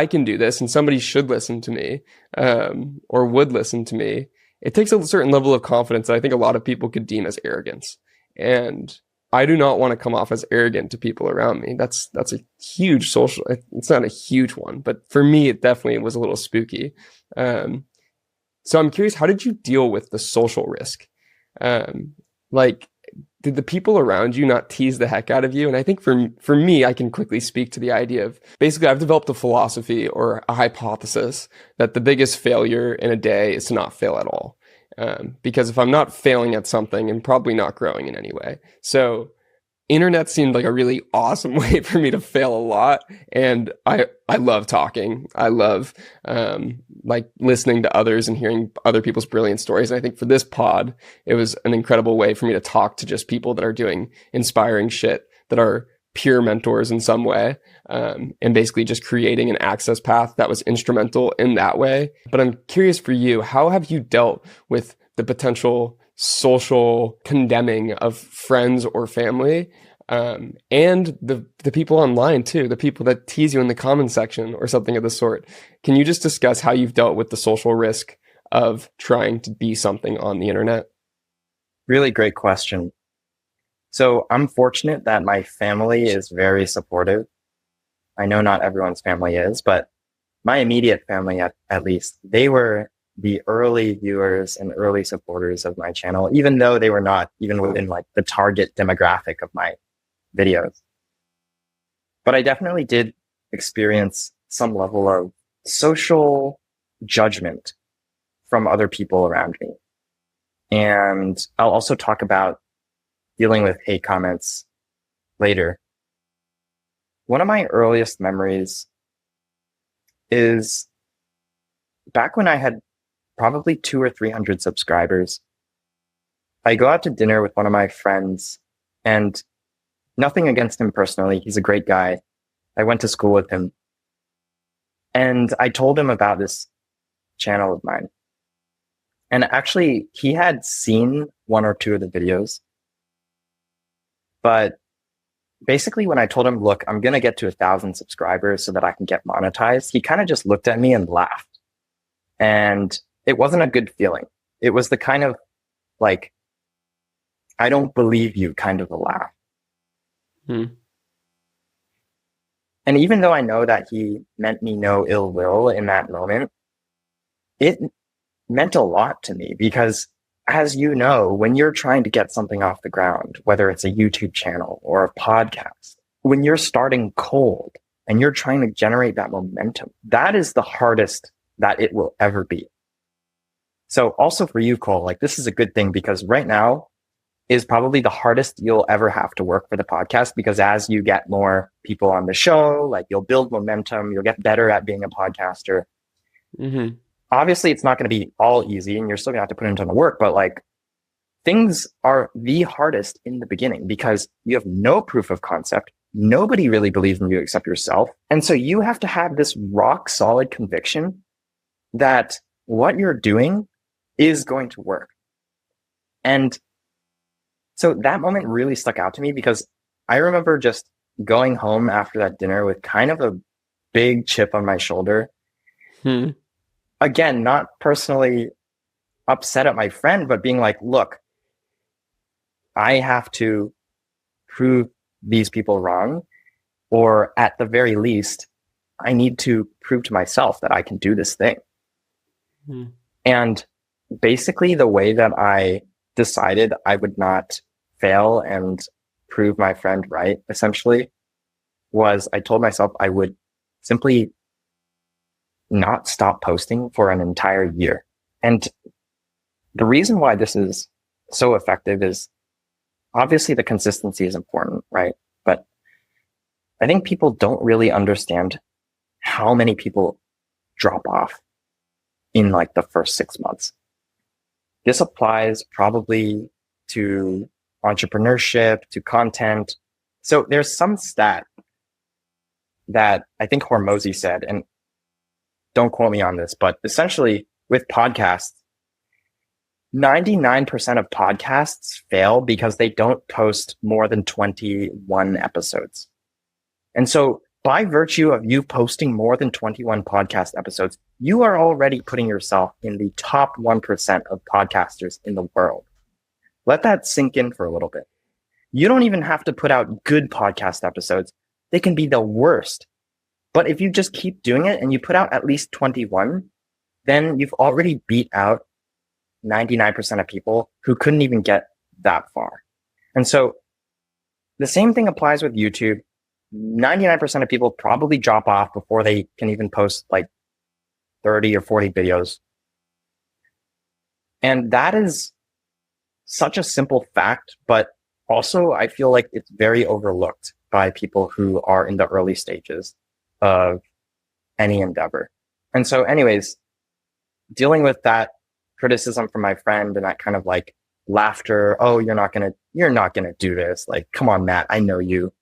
can do this and somebody should listen to me, or would listen to me. It takes a certain level of confidence that I think a lot of people could deem as arrogance. And I do not want to come off as arrogant to people around me. That's a huge social, it's not a huge one, but for me, it definitely was a little spooky. So I'm curious, how did you deal with the social risk? Like, did the people around you not tease the heck out of you? And I think for me, I can quickly speak to the idea of, basically, I've developed a philosophy or a hypothesis that the biggest failure in a day is to not fail at all. Because if I'm not failing at something, I'm probably not growing in any way. So internet seemed like a really awesome way for me to fail a lot. And I love talking. I love like listening to others and hearing other people's brilliant stories. And I think for this pod, it was an incredible way for me to talk to just people that are doing inspiring shit, that are peer mentors in some way, and basically just creating an access path that was instrumental in that way. But I'm curious for you, how have you dealt with the potential social condemning of friends or family and the people online too, the people that tease you in the comment section or something of the sort. Can you just discuss how you've dealt with the social risk of trying to be something on the internet? Really great question. So I'm fortunate that my family is very supportive. I know not everyone's family is, but my immediate family, at least, they were the early viewers and early supporters of my channel, even though they were not even within like the target demographic of my videos. But I definitely did experience some level of social judgment from other people around me. And I'll also talk about dealing with hate comments later. One of my earliest memories is back when I had probably 200 or 300 subscribers. I go out to dinner with one of my friends, and nothing against him personally. He's a great guy. I went to school with him. And I told him about this channel of mine. And actually, he had seen one or two of the videos. But basically, when I told him, look, I'm going to get to 1,000 subscribers so that I can get monetized, he kind of just looked at me and laughed. And it wasn't a good feeling. It was the kind of like, I don't believe you kind of a laugh. And even though I know that he meant me no ill will in that moment, it meant a lot to me because, as you know, when you're trying to get something off the ground, whether it's a YouTube channel or a podcast, when you're starting cold and you're trying to generate that momentum, that is the hardest that it will ever be. So also for you, Cole, like this is a good thing because right now is probably the hardest you'll ever have to work for the podcast, because as you get more people on the show, like you'll build momentum, you'll get better at being a podcaster. Mm-hmm. Obviously, it's not going to be all easy and you're still going to have to put in a ton of work, but like things are the hardest in the beginning because you have no proof of concept. Nobody really believes in you except yourself. And so you have to have this rock solid conviction that what you're doing is going to work. And so that moment really stuck out to me because I remember just going home after that dinner with kind of a big chip on my shoulder. Again, not personally upset at my friend, but being like, look, I have to prove these people wrong, or at the very least, I need to prove to myself that I can do this thing. And basically the way that I decided I would not fail and prove my friend right, essentially, was I told myself I would simply not stop posting for an entire year. And the reason why this is so effective is obviously the consistency is important, right? But I think people don't really understand how many people drop off in like the first 6 months. This applies probably to entrepreneurship, to content. So there's some stat that I think Hormozy said, and don't quote me on this, but essentially with podcasts, 99% of podcasts fail because they don't post more than 21 episodes. And so by virtue of you posting more than 21 podcast episodes, you are already putting yourself in the top 1% of podcasters in the world. Let that sink in for a little bit. You don't even have to put out good podcast episodes. They can be the worst. But if you just keep doing it and you put out at least 21, then you've already beat out 99% of people who couldn't even get that far. And so the same thing applies with YouTube. 99% of people probably drop off before they can even post like 30 or 40 videos. And that is such a simple fact, but also I feel like it's very overlooked by people who are in the early stages of any endeavor. And so anyways, dealing with that criticism from my friend and that kind of like laughter, oh, you're not going to do this. Like, come on, Matt, I know you.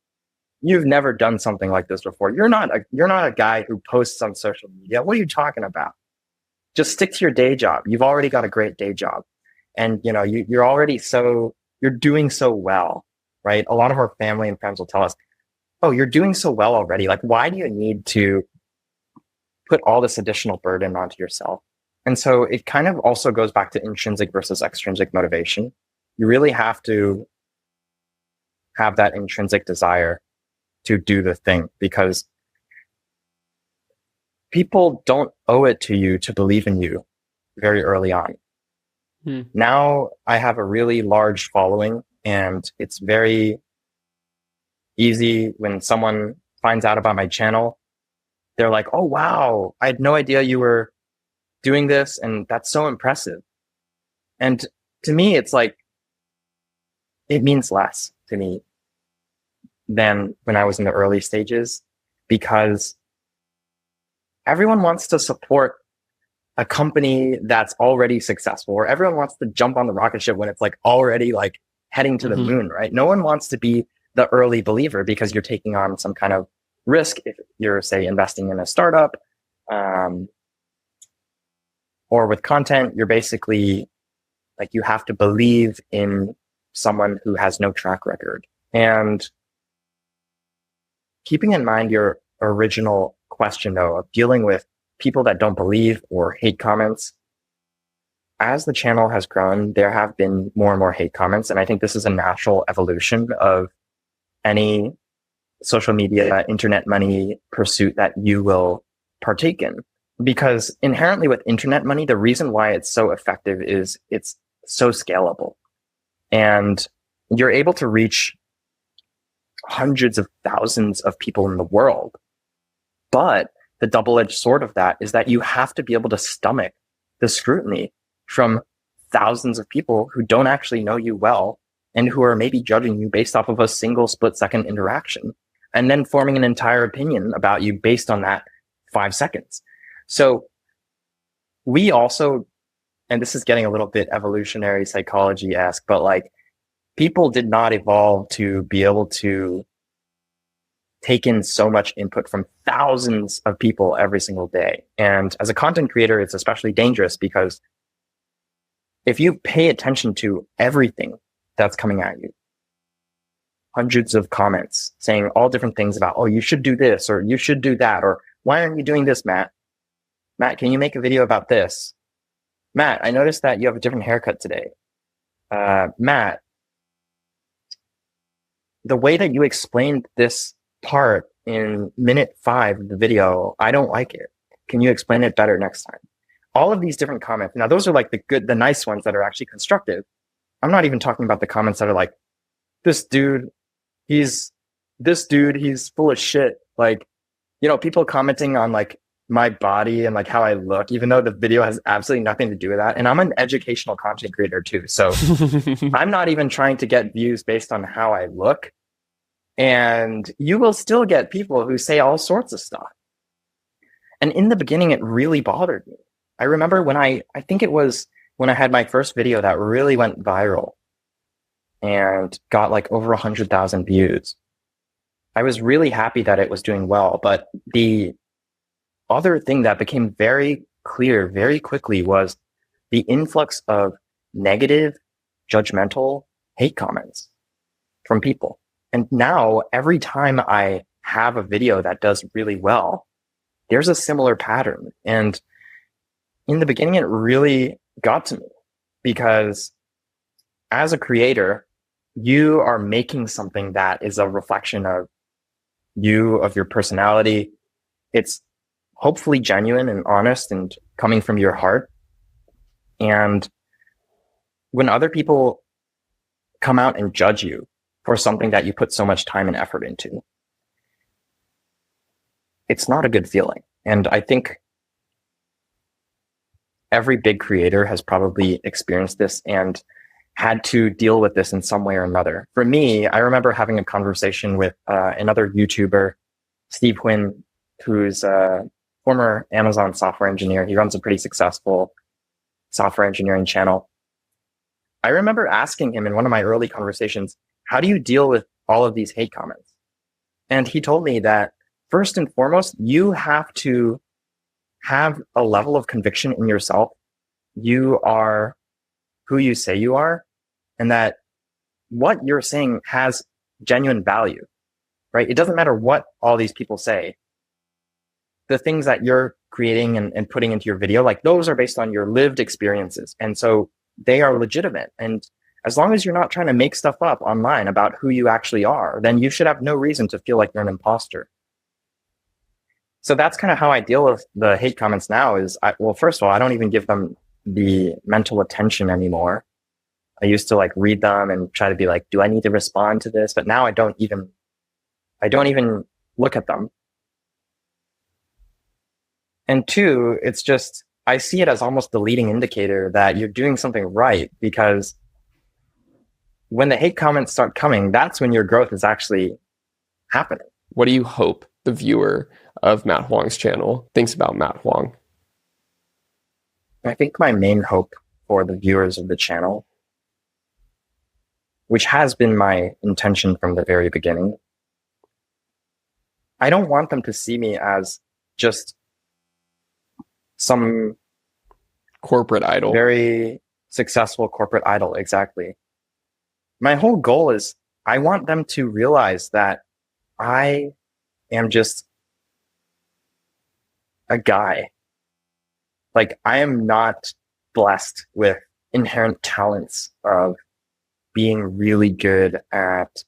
You've never done something like this before. You're not a guy who posts on social media. What are you talking about? Just stick to your day job. You've already got a great day job. And you're doing so well, right? A lot of our family and friends will tell us, oh, you're doing so well already. Like, why do you need to put all this additional burden onto yourself? And so it kind of also goes back to intrinsic versus extrinsic motivation. You really have to have that intrinsic desire to do the thing, because people don't owe it to you to believe in you very early on. Now I have a really large following, and it's very easy when someone finds out about my channel. They're like, oh, wow, I had no idea you were doing this, and that's so impressive. And to me, it's like, it means less to me than when I was in the early stages, because everyone wants to support a company that's already successful, or everyone wants to jump on the rocket ship when it's like already like heading to the moon, right? No one wants to be the early believer, because you're taking on some kind of risk if you're, say, investing in a startup, or with content. You're basically like, you have to believe in someone who has no track record. And keeping in mind your original question, though, of dealing with people that don't believe or hate comments, as the channel has grown, there have been more and more hate comments. And I think this is a natural evolution of any social media, internet money pursuit that you will partake in. Because inherently with internet money, the reason why it's so effective is it's so scalable. And you're able to reach hundreds of thousands of people in the world. But the double-edged sword of that is that you have to be able to stomach the scrutiny from thousands of people who don't actually know you well, and who are maybe judging you based off of a single split-second interaction, and then forming an entire opinion about you based on that 5 seconds. So we also, and this is getting a little bit evolutionary psychology-esque, but like, people did not evolve to be able to take in so much input from thousands of people every single day. And as a content creator, it's especially dangerous, because if you pay attention to everything that's coming at you, hundreds of comments saying all different things about, oh, you should do this, or you should do that, or why aren't you doing this, Matt? Matt, can you make a video about this? Matt, I noticed that you have a different haircut today. Matt, the way that you explained this part in minute 5 of the video, I don't like it. Can you explain it better next time? All of these different comments. Now, those are like the nice ones that are actually constructive. I'm not even talking about the comments that are like, this dude, he's full of shit. Like, you know, people commenting on like my body and like how I look, even though the video has absolutely nothing to do with that. And I'm an educational content creator too. So I'm not even trying to get views based on how I look. And you will still get people who say all sorts of stuff. And in the beginning, it really bothered me. I remember when I think it was when I had my first video that really went viral and got like over 100,000 views. I was really happy that it was doing well. But the other thing that became very clear very quickly was the influx of negative, judgmental hate comments from people. And now every time I have a video that does really well, there's a similar pattern. And in the beginning, it really got to me, because as a creator, you are making something that is a reflection of you, of your personality. It's hopefully genuine and honest and coming from your heart. And when other people come out and judge you for something that you put so much time and effort into, it's not a good feeling. And I think every big creator has probably experienced this and had to deal with this in some way or another. For me, I remember having a conversation with another YouTuber, Steve Huang, who's a former Amazon software engineer. He runs a pretty successful software engineering channel. I remember asking him in one of my early conversations, how do you deal with all of these hate comments? And he told me that first and foremost, you have to have a level of conviction in yourself. You are who you say you are, and that what you're saying has genuine value, right? It doesn't matter what all these people say. The things that you're creating and putting into your video, like those are based on your lived experiences. And so they are legitimate. And as long as you're not trying to make stuff up online about who you actually are, then you should have no reason to feel like you're an imposter. So that's kind of how I deal with the hate comments now is, well, first of all, I don't even give them the mental attention anymore. I used to like read them and try to be like, do I need to respond to this? But now I don't even look at them. And two, it's just, I see it as almost the leading indicator that you're doing something right, because when the hate comments start coming, that's when your growth is actually happening. What do you hope the viewer of Matt Huang's channel thinks about Matt Huang? I think my main hope for the viewers of the channel, which has been my intention from the very beginning, I don't want them to see me as just some corporate idol, very successful corporate idol. Exactly. My whole goal is I want them to realize that I am just a guy. Like, I am not blessed with inherent talents of being really good at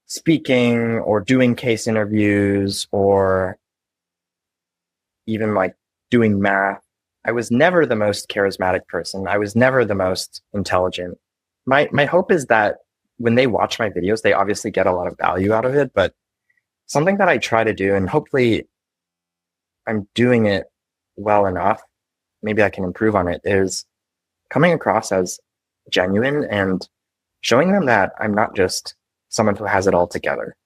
speaking or doing case interviews or even like doing math. I was never the most charismatic person. I was never the most intelligent. My hope is that when they watch my videos, they obviously get a lot of value out of it, but something that I try to do, and hopefully I'm doing it well enough, maybe I can improve on it, is coming across as genuine and showing them that I'm not just someone who has it all together.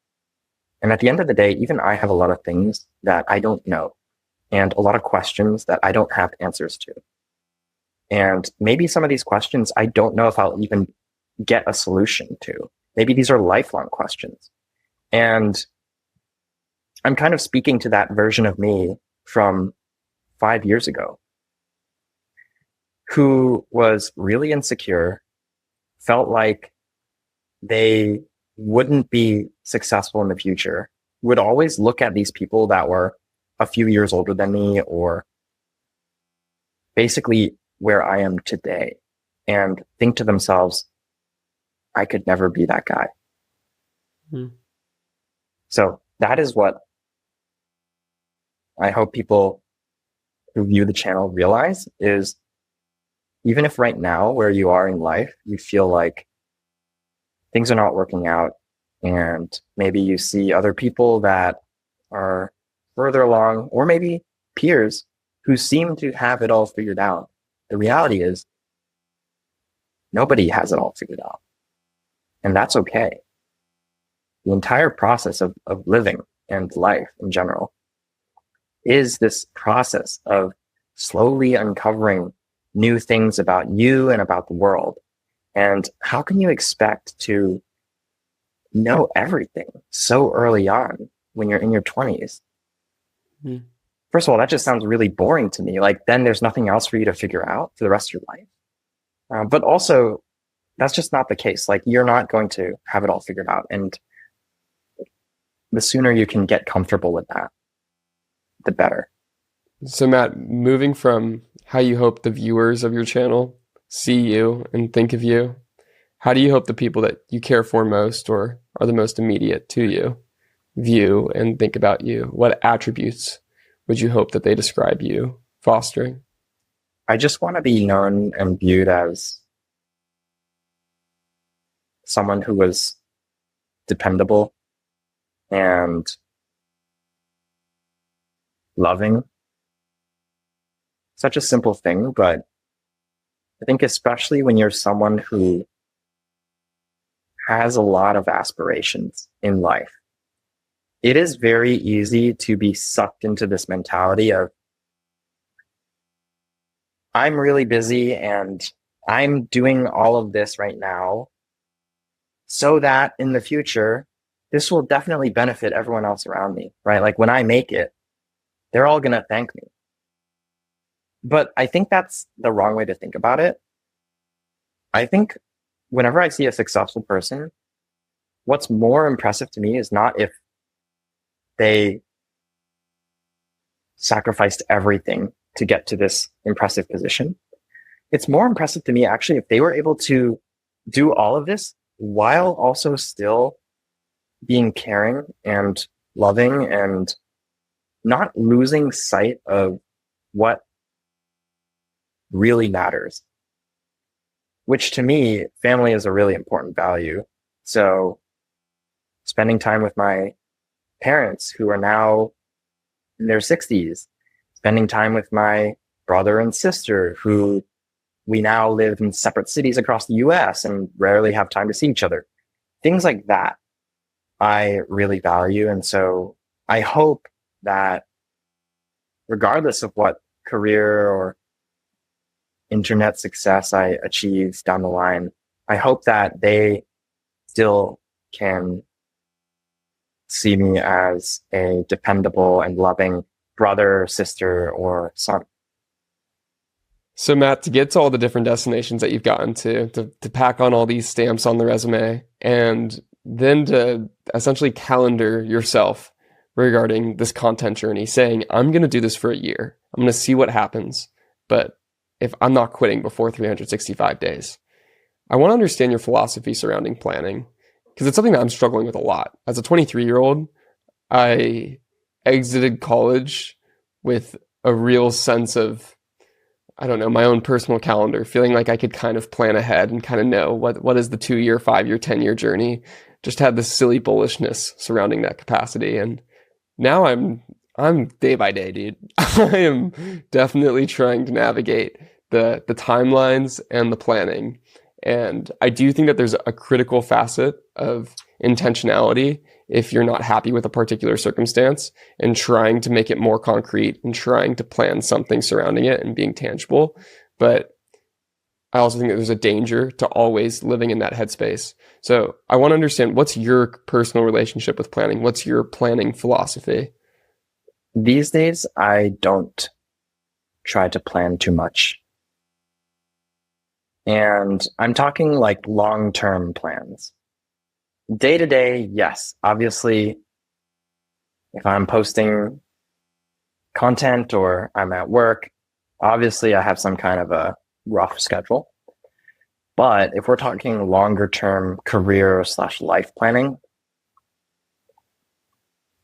And at the end of the day, even I have a lot of things that I don't know, and a lot of questions that I don't have answers to. And maybe some of these questions, I don't know if I'll even get a solution to. Maybe these are lifelong questions. And I'm kind of speaking to that version of me from 5 years ago, who was really insecure, felt like they wouldn't be successful in the future, would always look at these people that were a few years older than me, or basically where I am today, and think to themselves, I could never be that guy. So that is what I hope people who view the channel realize, is even if right now where you are in life, you feel like things are not working out, and maybe you see other people that are further along, or maybe peers who seem to have it all figured out. The reality is nobody has it all figured out, and that's okay. The entire process of living and life in general is this process of slowly uncovering new things about you and about the world. And how can you expect to know everything so early on when you're in your 20s? First of all, that just sounds really boring to me. Like, then there's nothing else for you to figure out for the rest of your life. But also, that's just not the case. Like, you're not going to have it all figured out. And the sooner you can get comfortable with that, the better. So Matt, moving from how you hope the viewers of your channel see you and think of you, how do you hope the people that you care for most or are the most immediate to you view and think about you? What attributes would you hope that they describe you fostering? I just want to be known and viewed as someone who was dependable and loving. Such a simple thing, but I think especially when you're someone who has a lot of aspirations in life, it is very easy to be sucked into this mentality of, I'm really busy and I'm doing all of this right now so that in the future, this will definitely benefit everyone else around me, right? Like, when I make it, they're all going to thank me. But I think that's the wrong way to think about it. I think whenever I see a successful person, what's more impressive to me is not if they sacrificed everything to get to this impressive position. It's more impressive to me actually if they were able to do all of this while also still being caring and loving and not losing sight of what really matters, which to me, family is a really important value. So spending time with my parents who are now in their 60s, spending time with my brother and sister who we now live in separate cities across the US and rarely have time to see each other. Things like that I really value. And so I hope that regardless of what career or internet success I achieve down the line, I hope that they still can see me as a dependable and loving brother, sister, or son. So Matt, to get to all the different destinations that you've gotten to pack on all these stamps on the resume, and then to essentially calendar yourself regarding this content journey, saying, I'm going to do this for a year. I'm going to see what happens. But if I'm not quitting before 365 days, I want to understand your philosophy surrounding planning, because it's something that I'm struggling with a lot. As a 23-year-old, I exited college with a real sense of, I don't know, my own personal calendar, feeling like I could kind of plan ahead and kind of know what is the 2-year, 5-year, 10-year journey. Just had this silly bullishness surrounding that capacity. And now I'm day by day, dude. I am definitely trying to navigate the timelines and the planning. And I do think that there's a critical facet of intentionality if you're not happy with a particular circumstance and trying to make it more concrete and trying to plan something surrounding it and being tangible. But I also think that there's a danger to always living in that headspace. So I want to understand, what's your personal relationship with planning? What's your planning philosophy? These days, I don't try to plan too much. And I'm talking like long-term plans. Day to day, yes. Obviously, if I'm posting content or I'm at work, obviously I have some kind of a rough schedule. But if we're talking longer term career/life planning,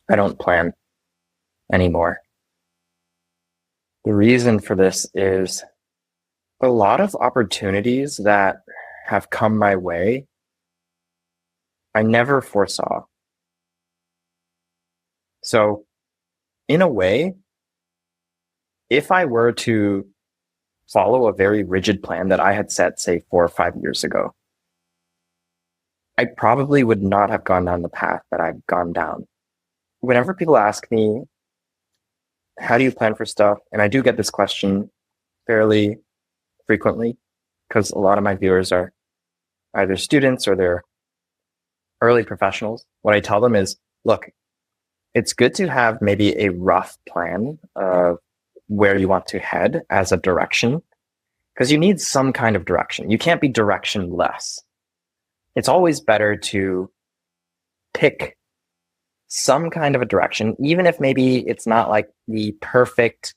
I don't plan anymore. The reason for this is a lot of opportunities that have come my way, I never foresaw. So in a way, if I were to follow a very rigid plan that I had set, say, 4 or 5 years ago, I probably would not have gone down the path that I've gone down. Whenever people ask me, how do you plan for stuff? And I do get this question fairly frequently because a lot of my viewers are either students or they're early professionals. What I tell them is, look, it's good to have maybe a rough plan of where you want to head as a direction, because you need some kind of direction. You can't be directionless. It's always better to pick some kind of a direction, even if maybe it's not like the perfect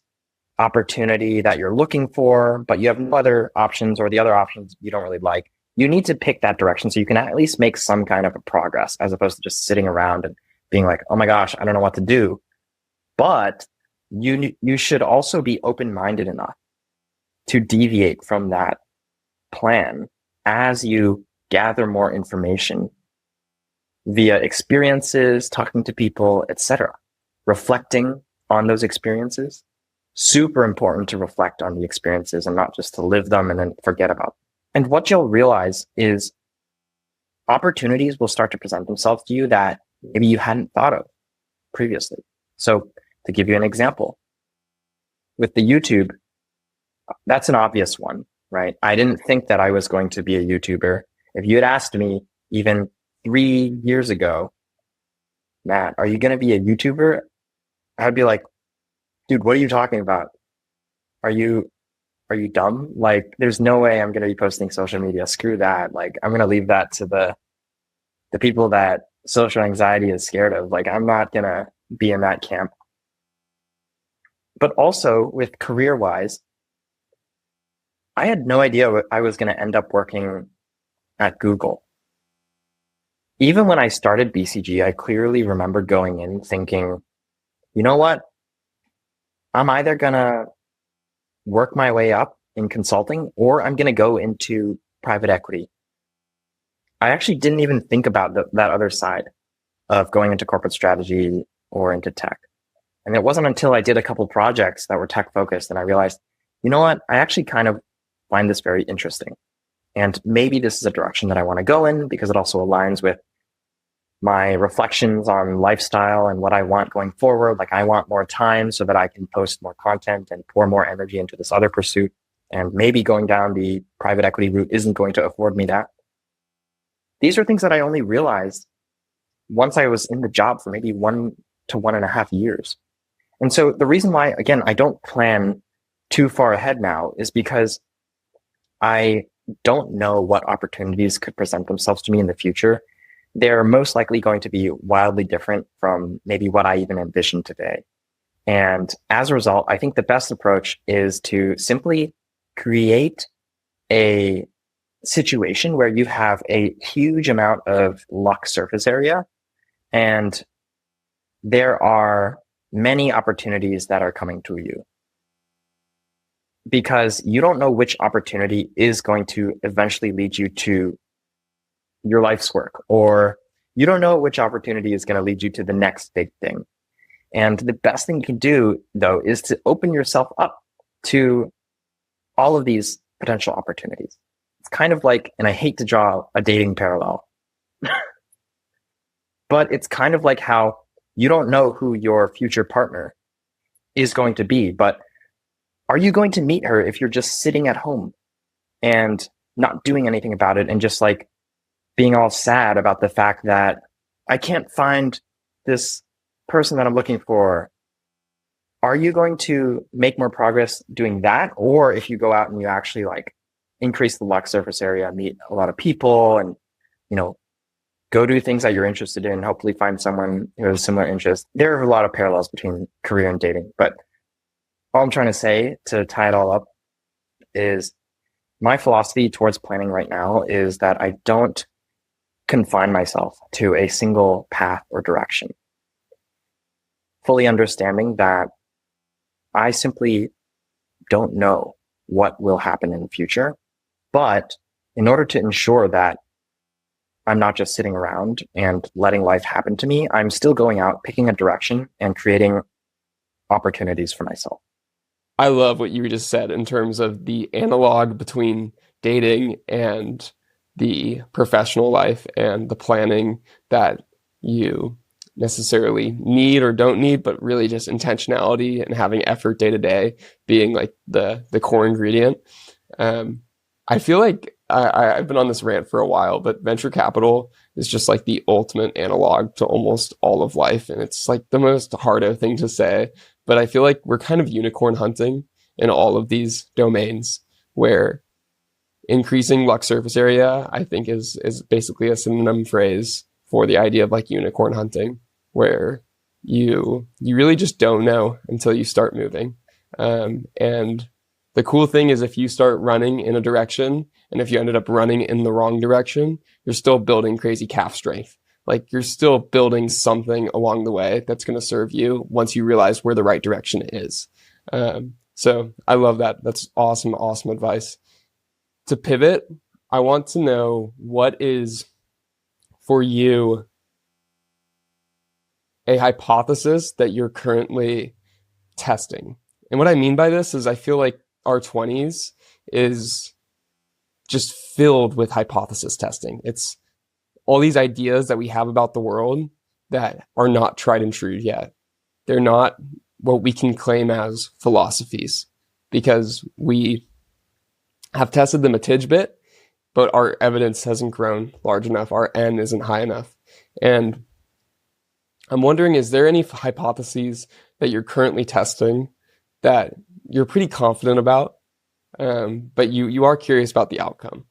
opportunity that you're looking for, but you have no other options, or the other options you don't really like. You need to pick that direction so you can at least make some kind of a progress, as opposed to just sitting around and being like, oh my gosh, I don't know what to do. But you should also be open-minded enough to deviate from that plan as you gather more information via experiences, talking to people, etc. Reflecting on those experiences. Super important to reflect on the experiences and not just to live them and then forget about them. And what you'll realize is opportunities will start to present themselves to you that maybe you hadn't thought of previously. So to give you an example, with the YouTube, that's an obvious one, right? I didn't think that I was going to be a YouTuber. If you had asked me even 3 years ago, Matt, are you going to be a YouTuber? I'd be like, dude, what are you talking about? Are you dumb? Like, there's no way I'm going to be posting social media. Screw that. Like, I'm going to leave that to the people that social anxiety is scared of. Like, I'm not going to be in that camp. But also with career wise, I had no idea I was going to end up working at Google. Even when I started BCG, I clearly remember going in thinking, you know what? I'm either going to work my way up in consulting or I'm going to go into private equity. I actually didn't even think about that other side of going into corporate strategy or into tech. And it wasn't until I did a couple projects that were tech focused and I realized, you know what? I actually kind of find this very interesting. And maybe this is a direction that I want to go in because it also aligns with my reflections on lifestyle and what I want going forward. Like, I want more time so that I can post more content and pour more energy into this other pursuit. And maybe going down the private equity route isn't going to afford me that. These are things that I only realized once I was in the job for maybe 1 to 1.5 years. And so the reason why, again, I don't plan too far ahead now is because I don't know what opportunities could present themselves to me in the future. They're most likely going to be wildly different from maybe what I even envisioned today. And as a result, I think the best approach is to simply create a situation where you have a huge amount of luck surface area and there are many opportunities that are coming to you, because you don't know which opportunity is going to eventually lead you to your life's work, or you don't know which opportunity is going to lead you to the next big thing. And the best thing you can do, though, is to open yourself up to all of these potential opportunities. It's kind of like, and I hate to draw a dating parallel, but it's kind of like how you don't know who your future partner is going to be, but are you going to meet her if you're just sitting at home and not doing anything about it and just like being all sad about the fact that I can't find this person that I'm looking for? Are you going to make more progress doing that? Or if you go out and you actually like increase the luck surface area, meet a lot of people and, you know, go do things that you're interested in, hopefully find someone who has similar interests. There are a lot of parallels between career and dating, but all I'm trying to say to tie it all up is my philosophy towards planning right now is that I don't confine myself to a single path or direction, fully understanding that I simply don't know what will happen in the future. But in order to ensure that I'm not just sitting around and letting life happen to me, I'm still going out, picking a direction and creating opportunities for myself. I love what you just said in terms of the analog between dating and the professional life and the planning that you necessarily need or don't need, but really just intentionality and having effort day to day being like the core ingredient. I feel like I've been on this rant for a while, but venture capital is just like the ultimate analog to almost all of life. And it's like the most hardo thing to say, but I feel like we're kind of unicorn hunting in all of these domains, where increasing luck surface area, I think is basically a synonym phrase for the idea of like unicorn hunting, where you really just don't know until you start moving. And the cool thing is if you start running in a direction, and if you ended up running in the wrong direction, you're still building crazy calf strength. Like, you're still building something along the way that's going to serve you once you realize where the right direction is. So I love that. That's awesome, awesome advice. To pivot, I want to know, what is for you a hypothesis that you're currently testing? And what I mean by this is I feel like our 20s is just filled with hypothesis testing. It's all these ideas that we have about the world that are not tried and true yet. They're not what we can claim as philosophies, because we have tested them a tidbit, but our evidence hasn't grown large enough. Our N isn't high enough. And I'm wondering, is there any hypotheses that you're currently testing that you're pretty confident about, but you are curious about the outcome?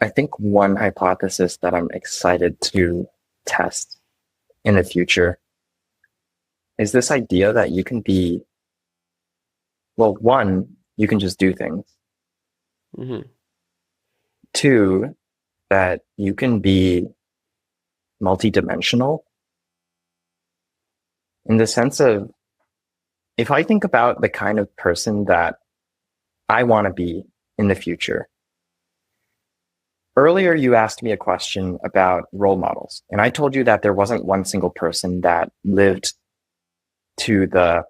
I think one hypothesis that I'm excited to test in the future is this idea that you can be, well, one, you can just do things. Mm-hmm. Two, that you can be multidimensional in the sense of, if I think about the kind of person that I want to be in the future. Earlier, you asked me a question about role models, and I told you that there wasn't one single person that lived to the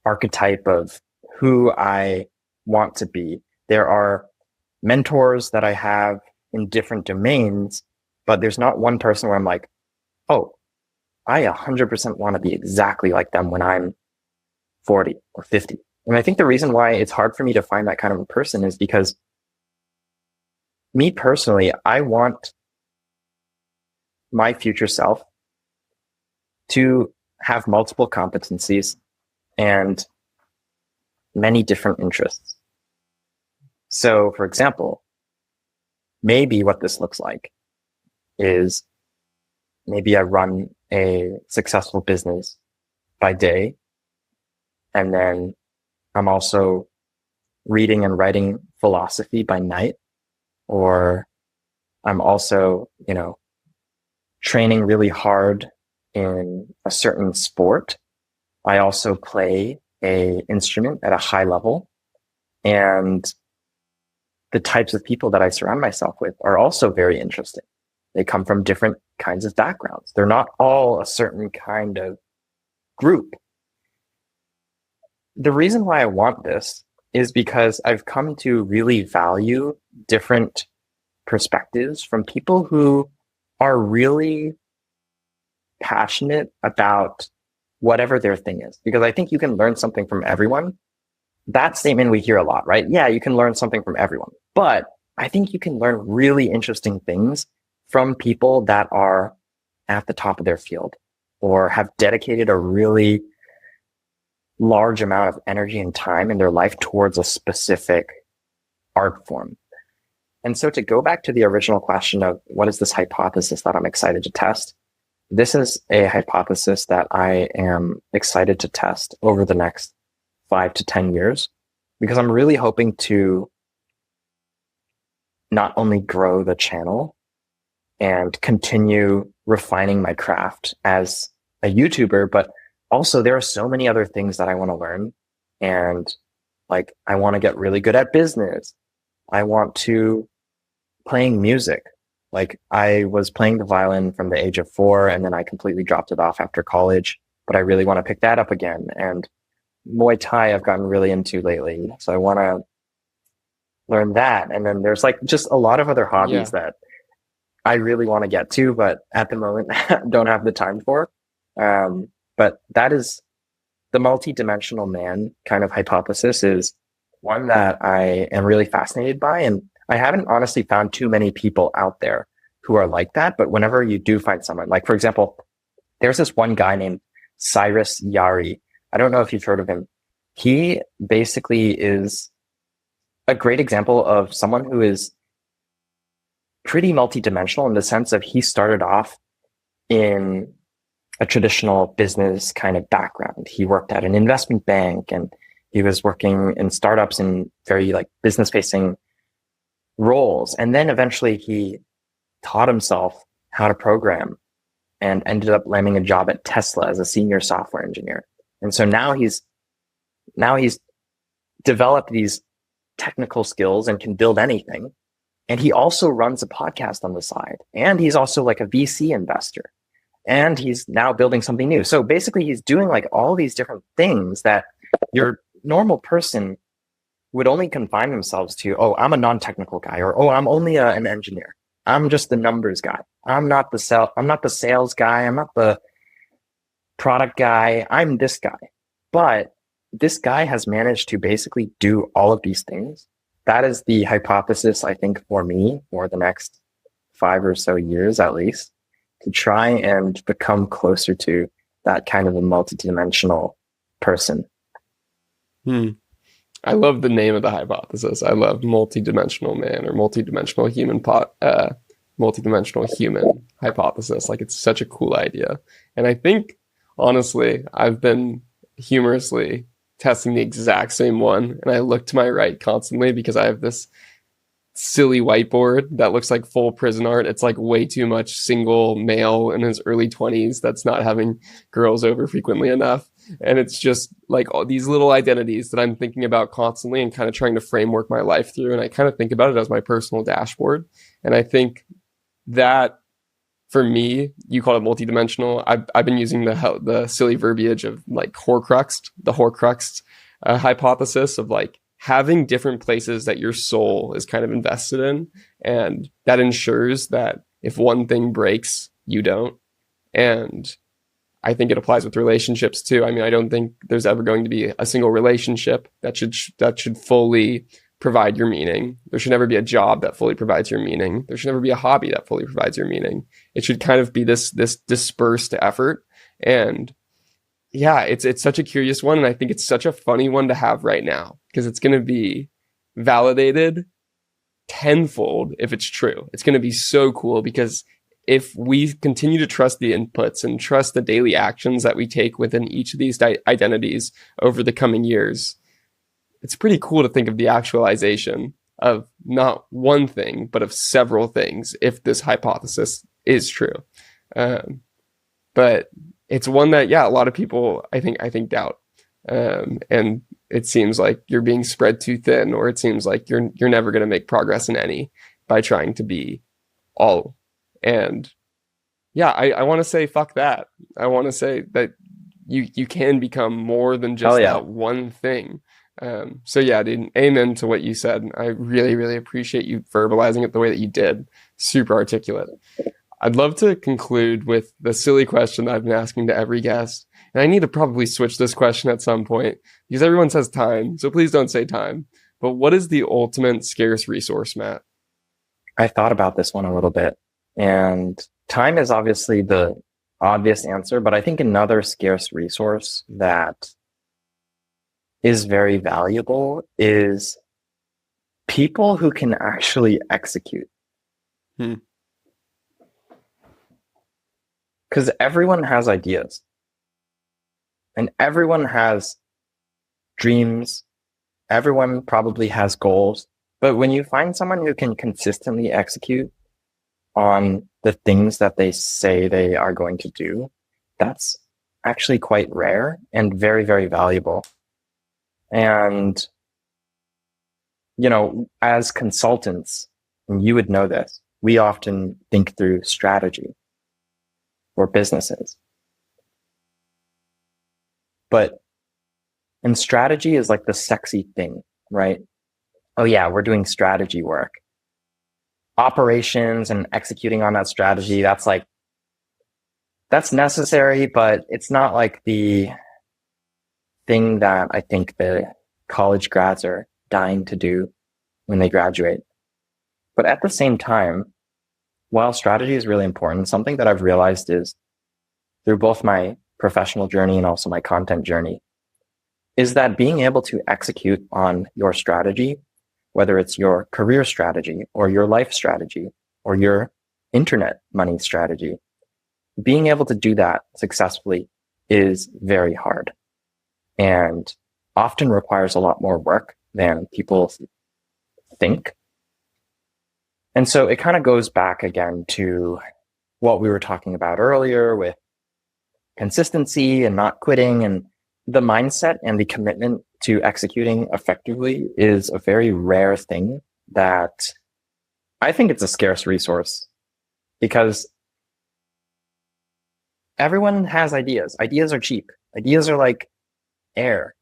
archetype of who I want to be. There are mentors that I have in different domains, but there's not one person where I'm like, oh, I 100% want to be exactly like them when I'm 40 or 50. And I think the reason why it's hard for me to find that kind of a person is because me personally, I want my future self to have multiple competencies and many different interests. So, for example, maybe what this looks like is maybe I run a successful business by day, and then I'm also reading and writing philosophy by night, or I'm also, training really hard in a certain sport. I also play an instrument at a high level, and the types of people that I surround myself with are also very interesting. They come from different kinds of backgrounds. They're not all a certain kind of group. The reason why I want this is because I've come to really value different perspectives from people who are really passionate about whatever their thing is. Because I think you can learn something from everyone. That statement we hear a lot, right? Yeah, you can learn something from everyone. But I think you can learn really interesting things from people that are at the top of their field or have dedicated a really large amount of energy and time in their life towards a specific art form. And so to go back to the original question of what is this hypothesis that I'm excited to test? This is a hypothesis that I am excited to test over the next 5 to 10 years, because I'm really hoping to not only grow the channel and continue refining my craft as a YouTuber, but also there are so many other things that I want to learn. And I want to get really good at business. I want to playing music. I was playing the violin from the age of 4, and then I completely dropped it off after college, but I really want to pick that up again. And Muay Thai I've gotten really into lately. So I want to learn that. And then there's just a lot of other hobbies that I really want to get to, but at the moment don't have the time for. But that is the multidimensional man kind of hypothesis is one that I am really fascinated by. And I haven't honestly found too many people out there who are like that. But whenever you do find someone, for example, there's this one guy named Cyrus Yari. I don't know if you've heard of him. He basically is a great example of someone who is pretty multidimensional in the sense of he started off in a traditional business kind of background. He worked at an investment bank and he was working in startups in very business facing roles. And then eventually he taught himself how to program and ended up landing a job at Tesla as a senior software engineer. And so now he's developed these technical skills and can build anything. And he also runs a podcast on the side. And he's also a VC investor. And he's now building something new. So basically he's doing all these different things that your normal person would only confine themselves to, oh, I'm a non-technical guy, or, oh, I'm only an engineer. I'm just the numbers guy. I'm not the sales guy. I'm not the product guy. I'm this guy. But this guy has managed to basically do all of these things. That is the hypothesis, I think, for me for the next 5 or so years, at least, to try and become closer to that kind of a multidimensional person. I love the name of the hypothesis. I love multidimensional man or multidimensional human hypothesis. Like, it's such a cool idea. And I think, honestly, I've been humorously testing the exact same one. And I look to my right constantly because I have this silly whiteboard that looks like full prison art. It's like way too much single male in his early 20s that's not having girls over frequently enough. And it's just like all these little identities that I'm thinking about constantly and kind of trying to framework my life through. And I kind of think about it as my personal dashboard. And I think that for me, you call it multidimensional. I've been using the silly verbiage of like the Horcruxed hypothesis of like having different places that your soul is kind of invested in. And that ensures that if one thing breaks, you don't. And I think it applies with relationships too. I mean, I don't think there's ever going to be a single relationship that should fully provide your meaning. There should never be a job that fully provides your meaning. There should never be a hobby that fully provides your meaning. It should kind of be this dispersed effort. And yeah, it's such a curious one. And I think it's such a funny one to have right now because it's going to be validated tenfold if it's true. It's going to be so cool because if we continue to trust the inputs and trust the daily actions that we take within each of these identities over the coming years, it's pretty cool to think of the actualization of not one thing, but of several things if this hypothesis is true. But it's one that, yeah, a lot of people, I think doubt. And it seems like you're being spread too thin, or it seems like you're never going to make progress in any by trying to be all. And yeah, I want to say, fuck that. I want to say that you can become more than just that one thing. So yeah, dude, amen to what you said. I really, really appreciate you verbalizing it the way that you did. Super articulate. I'd love to conclude with the silly question that I've been asking to every guest. And I need to probably switch this question at some point because everyone says time. So please don't say time. But what is the ultimate scarce resource, Matt? I thought about this one a little bit. And time is obviously the obvious answer, but I think another scarce resource that is very valuable is people who can actually execute. Because everyone has ideas and everyone has dreams. Everyone probably has goals. But when you find someone who can consistently execute on the things that they say they are going to do, that's actually quite rare and very, very valuable. And, you know, as consultants, and you would know this, we often think through strategy for businesses. And strategy is like the sexy thing, right? Oh yeah, we're doing strategy work. Operations and executing on that strategy, that's necessary, but it's not like the thing that I think the college grads are dying to do when they graduate. But at the same time, while strategy is really important, something that I've realized is through both my professional journey and also my content journey is that being able to execute on your strategy, whether it's your career strategy or your life strategy or your internet money strategy, being able to do that successfully is very hard and often requires a lot more work than people think. And so it kind of goes back again to what we were talking about earlier with consistency and not quitting, and the mindset and the commitment to executing effectively is a very rare thing that I think it's a scarce resource because everyone has ideas. Ideas are cheap. Ideas are like air.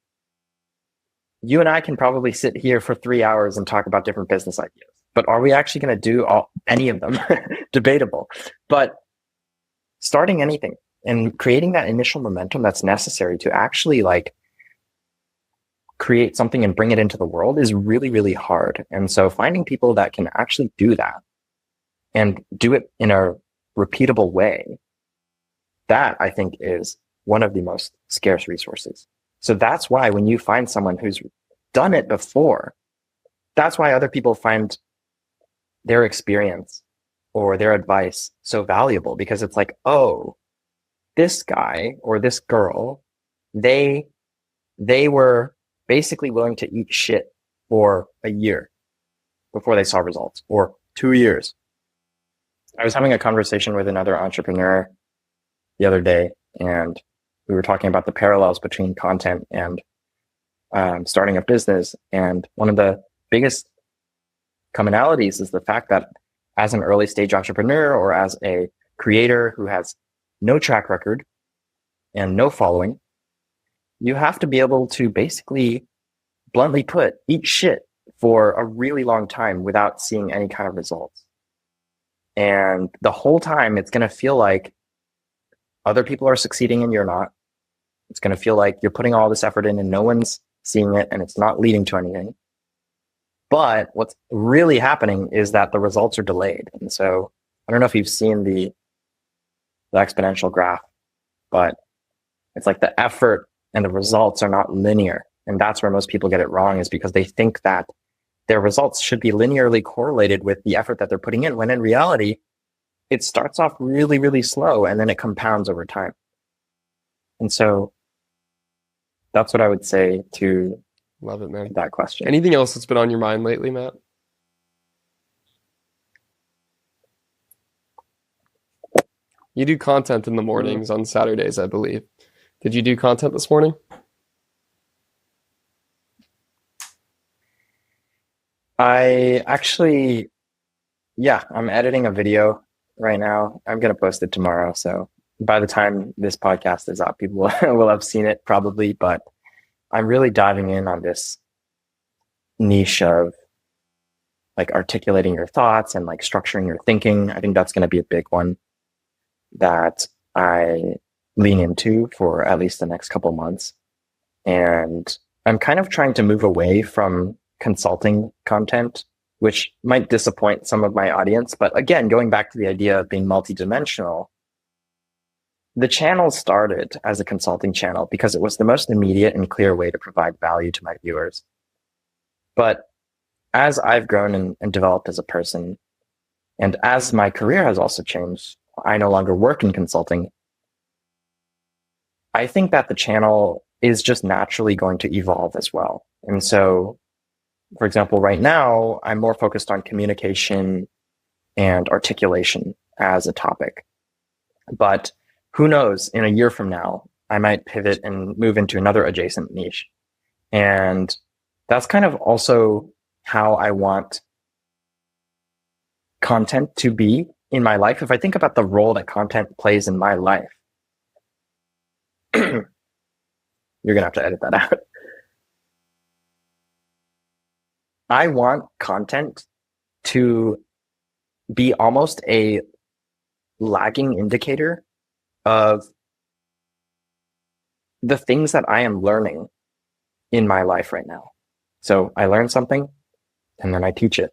You and I can probably sit here for 3 hours and talk about different business ideas, but are we actually going to do any of them? Debatable. But starting anything and creating that initial momentum that's necessary to actually like create something and bring it into the world is really, really hard. And so finding people that can actually do that and do it in a repeatable way, that I think is one of the most scarce resources. So that's why when you find someone who's done it before. That's why other people find their experience or their advice so valuable, because it's like, oh, this guy or this girl, they were basically willing to eat shit for a year before they saw results, or 2 years. I was having a conversation with another entrepreneur the other day, and we were talking about the parallels between content and starting a business. And one of the biggest commonalities is the fact that as an early stage entrepreneur or as a creator who has no track record and no following, you have to be able to basically, bluntly put, eat shit for a really long time without seeing any kind of results. And the whole time it's going to feel like other people are succeeding and you're not. It's going to feel like you're putting all this effort in and no one's seeing it and it's not leading to anything. But what's really happening is that the results are delayed. And so I don't know if you've seen the exponential graph, but it's like the effort and the results are not linear. And that's where most people get it wrong, is because they think that their results should be linearly correlated with the effort that they're putting in, when in reality, it starts off really, really slow and then it compounds over time. And so that's what I would say to Love it, man. that question. Anything else that's been on your mind lately, Matt? You do content in the mornings on Saturdays, I believe. Did you do content this morning? I actually, I'm editing a video right now. I'm going to post it tomorrow. So by the time this podcast is up, people will have seen it probably, but I'm really diving in on this niche of like articulating your thoughts and like structuring your thinking. I think that's going to be a big one that I lean into for at least the next couple months. And I'm kind of trying to move away from consulting content, which might disappoint some of my audience. But again, going back to the idea of being multidimensional, the channel started as a consulting channel because it was the most immediate and clear way to provide value to my viewers. But as I've grown and developed as a person, and as my career has also changed, I no longer work in consulting. I think that the channel is just naturally going to evolve as well. And so, for example, right now, I'm more focused on communication and articulation as a topic. But who knows, in a year from now, I might pivot and move into another adjacent niche. And that's kind of also how I want content to be in my life. If I think about the role that content plays in my life, you're going to have to edit that out. I want content to be almost a lagging indicator of the things that I am learning in my life right now. So I learn something and then I teach it.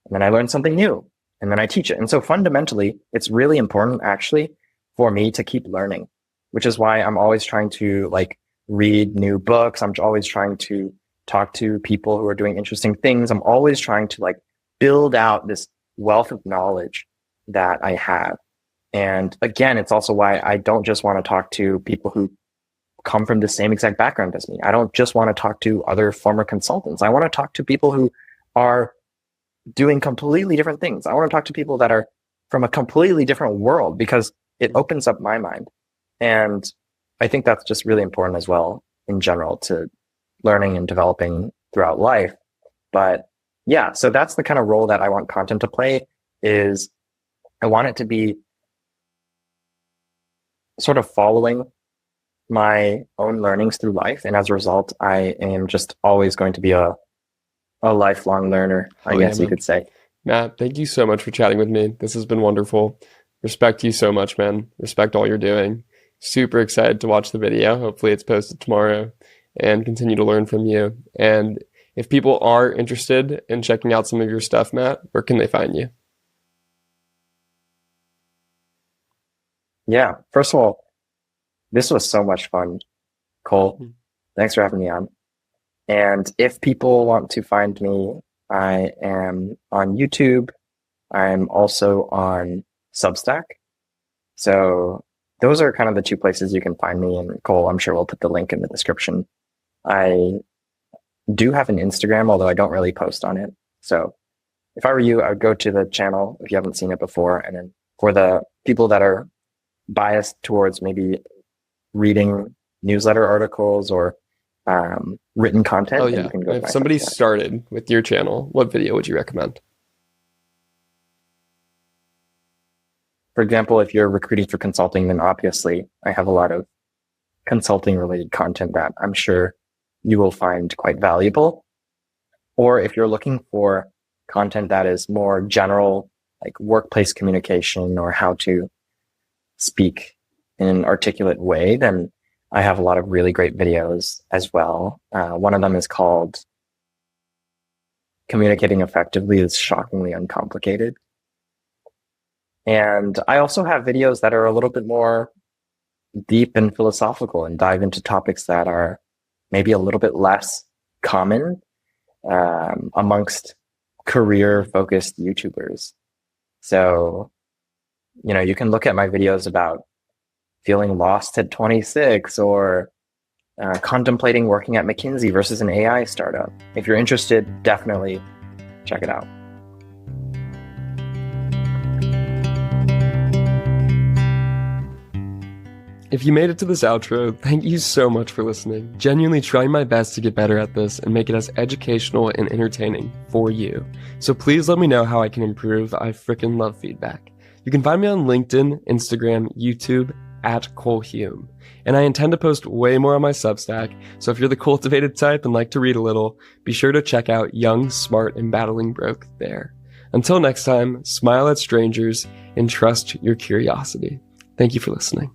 And then I learn something new and then I teach it. And so fundamentally, it's really important actually for me to keep learning, which is why I'm always trying to like read new books. I'm always trying to talk to people who are doing interesting things. I'm always trying to like build out this wealth of knowledge that I have. And again, it's also why I don't just want to talk to people who come from the same exact background as me. I don't just want to talk to other former consultants. I want to talk to people who are doing completely different things. I want to talk to people that are from a completely different world because it opens up my mind. And I think that's just really important as well in general to learning and developing throughout life. But yeah, so that's the kind of role that I want content to play, is I want it to be sort of following my own learnings through life. And as a result, I am just always going to be a lifelong learner, I guess you could say. Matt, thank you so much for chatting with me. This has been wonderful. Respect you so much, man. Respect all you're doing. Super excited to watch the video. Hopefully it's posted tomorrow, and continue to learn from you. And if people are interested in checking out some of your stuff, Matt, where can they find you? Yeah. First of all, this was so much fun, Cole. Thanks for having me on. And if people want to find me, I am on YouTube. I'm also on Substack. So those are kind of the two places you can find me. And Cole, I'm sure we'll put the link in the description. I do have an Instagram, although I don't really post on it. So if I were you, I would go to the channel if you haven't seen it before. And then for the people that are biased towards maybe reading newsletter articles or written content. Oh yeah. You can go if somebody started with your channel, what video would you recommend? For example, if you're recruiting for consulting, then obviously I have a lot of consulting related content that I'm sure you will find quite valuable. Or if you're looking for content that is more general, like workplace communication or how to speak in an articulate way, then I have a lot of really great videos as well. One of them is called Communicating Effectively is Shockingly Uncomplicated. And I also have videos that are a little bit more deep and philosophical and dive into topics that are maybe a little bit less common amongst career-focused YouTubers. So, you can look at my videos about feeling lost at 26 or contemplating working at McKinsey versus an AI startup. If you're interested, definitely check it out. If you made it to this outro, thank you so much for listening. Genuinely trying my best to get better at this and make it as educational and entertaining for you. So please let me know how I can improve. I freaking love feedback. You can find me on LinkedIn, Instagram, YouTube, at Cole Hume. And I intend to post way more on my Substack, so if you're the cultivated type and like to read a little, be sure to check out Young, Smart, and Battling Broke there. Until next time, smile at strangers and trust your curiosity. Thank you for listening.